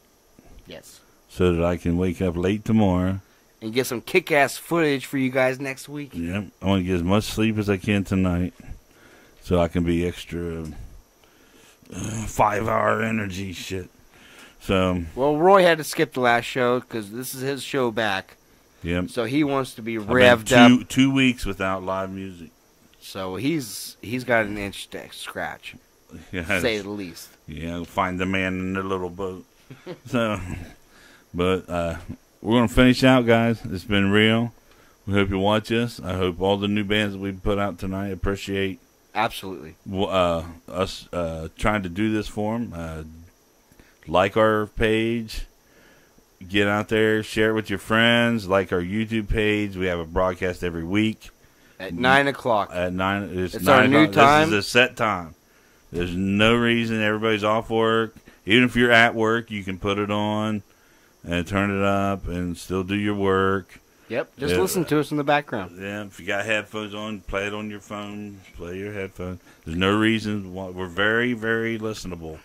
Yes. So that I can wake up late tomorrow. And get some kick-ass footage for you guys next week. Yep. I want to get as much sleep as I can tonight. So I can be extra 5-hour energy shit. So. Well, Roy had to skip the last show because this is his show back. Yep. So he wants to be I've revved been up. 2 weeks without live music. So he's got an itch to scratch, Yes. to say the least. Yeah, find the man in the little boat. So, but we're going to finish out, guys. It's been real. We hope you watch us. I hope all the new bands that we put out tonight appreciate Absolutely. us trying to do this for them. Like our page. Get out there. Share it with your friends. Like our YouTube page. We have a broadcast every week. At 9 o'clock. At 9. It's It's 9 our new o'clock. time. This is a set time. There's no reason everybody's off work. Even if you're at work, you can put it on and turn it up and still do your work. Yep. Just Yeah. listen to us in the background. Yeah, if you got headphones on, play it on your phone. Play your headphones. There's no reason. We're very, very listenable.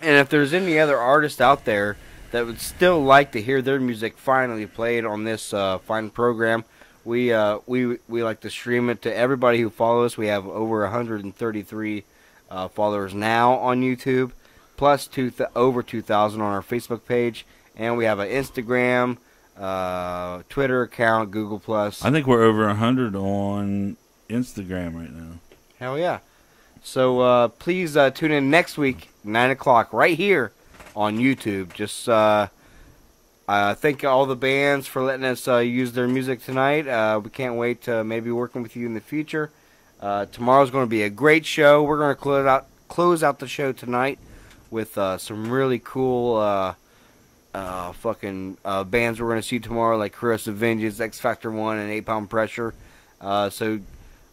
And if there's any other artists out there that would still like to hear their music finally played on this fine program, we like to stream it to everybody who follows us. We have over 133 followers now on YouTube, plus over 2,000 on our Facebook page, and we have an Instagram, Twitter account, Google Plus. I think we're over 100 on Instagram right now. Hell yeah! So please tune in next week, 9 o'clock, right here on YouTube. Just thank all the bands for letting us use their music tonight. We can't wait to maybe working with you in the future. Tomorrow's going to be a great show. We're going to close out the show tonight with some really cool bands we're going to see tomorrow, like Corrosive Vengeance, X Factor 1, and 8 Pound Pressure. So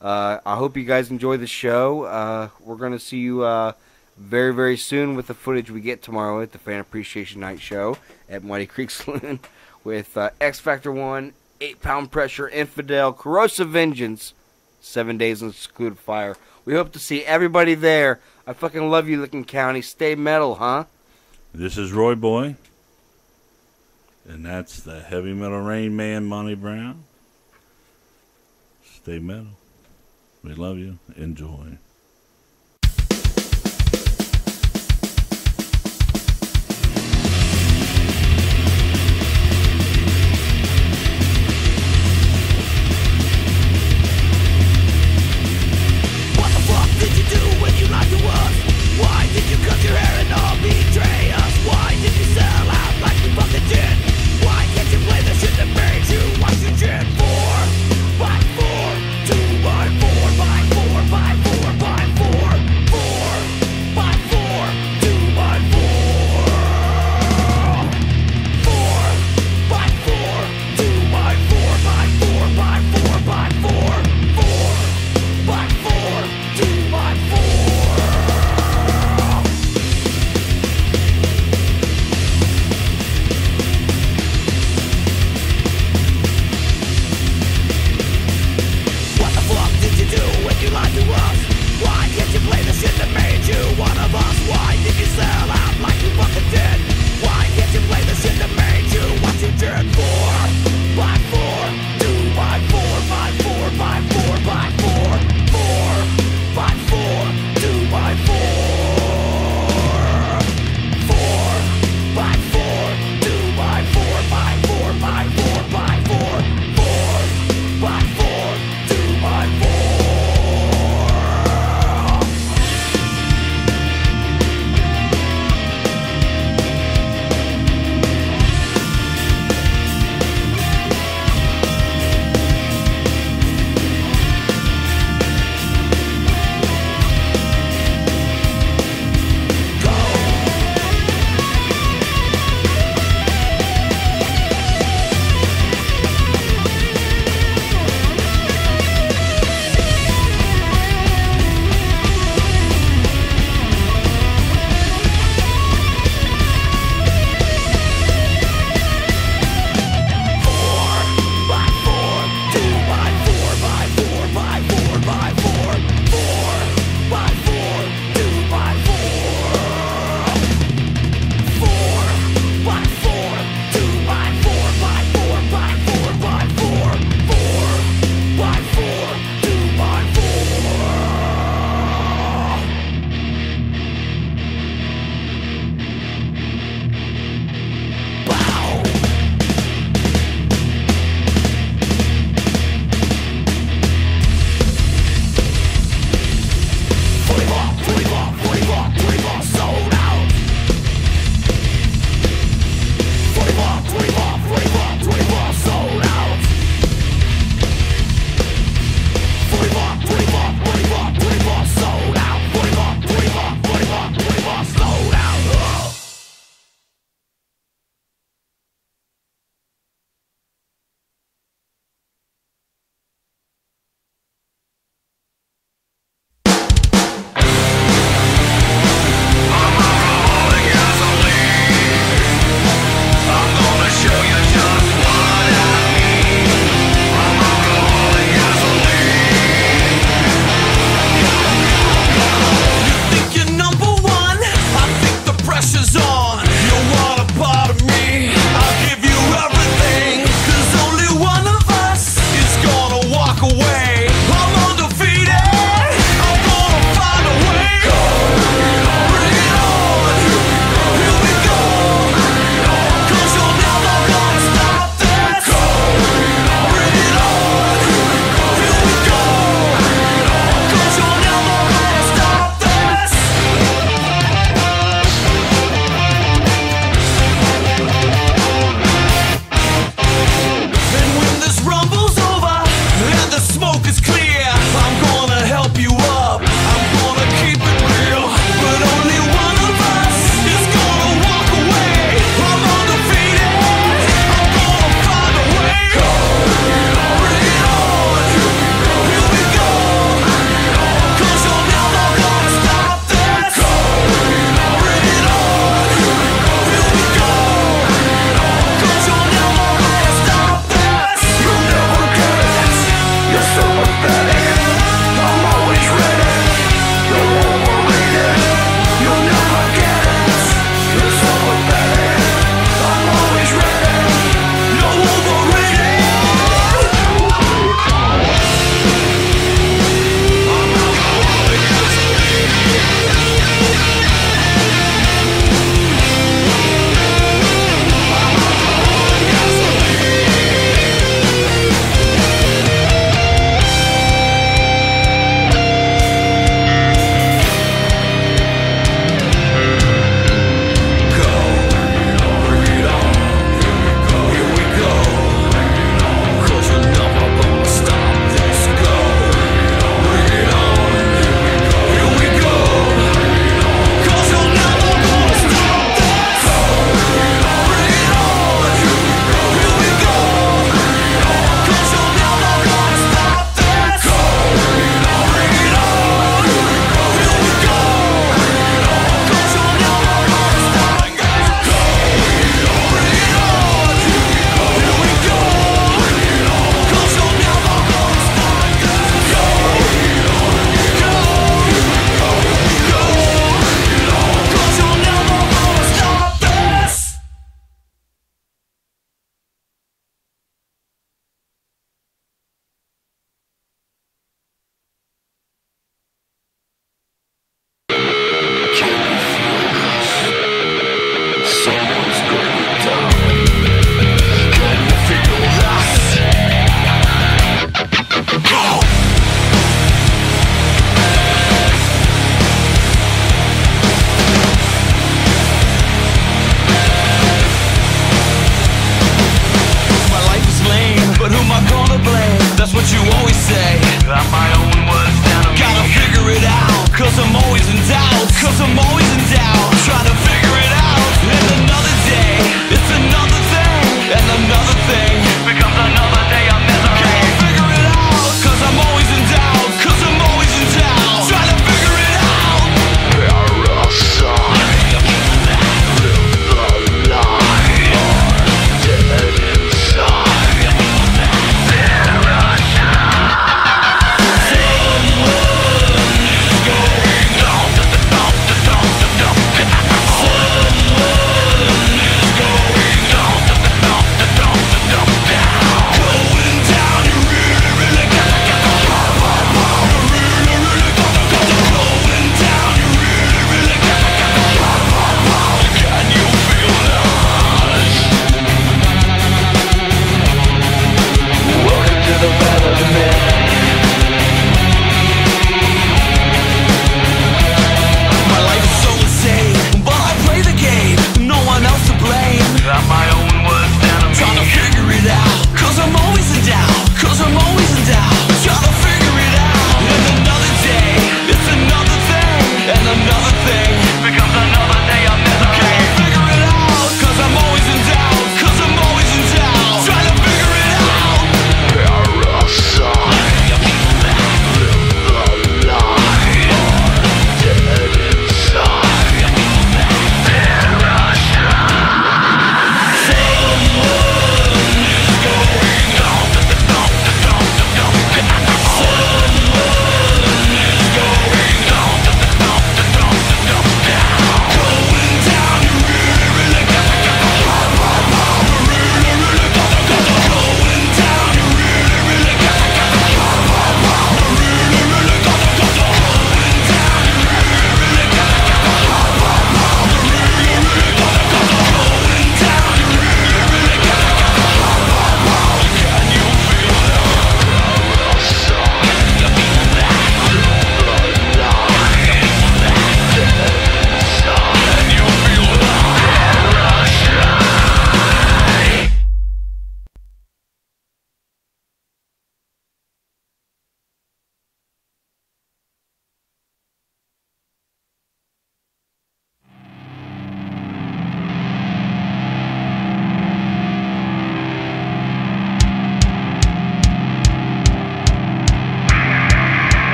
I hope you guys enjoy the show. We're going to see you very, very soon with the footage we get tomorrow at the Fan Appreciation Night Show at Muddy Creek Saloon with X Factor 1, 8 Pound Pressure, Infidel, Corrosive Vengeance, 7 Days in Secluded Fire. We hope to see everybody there. I fucking love you, Licking County. Stay metal, huh? This is Roy Boy. And that's the Heavy Metal Rain Man, Monty Brown. Stay metal. We love you. Enjoy.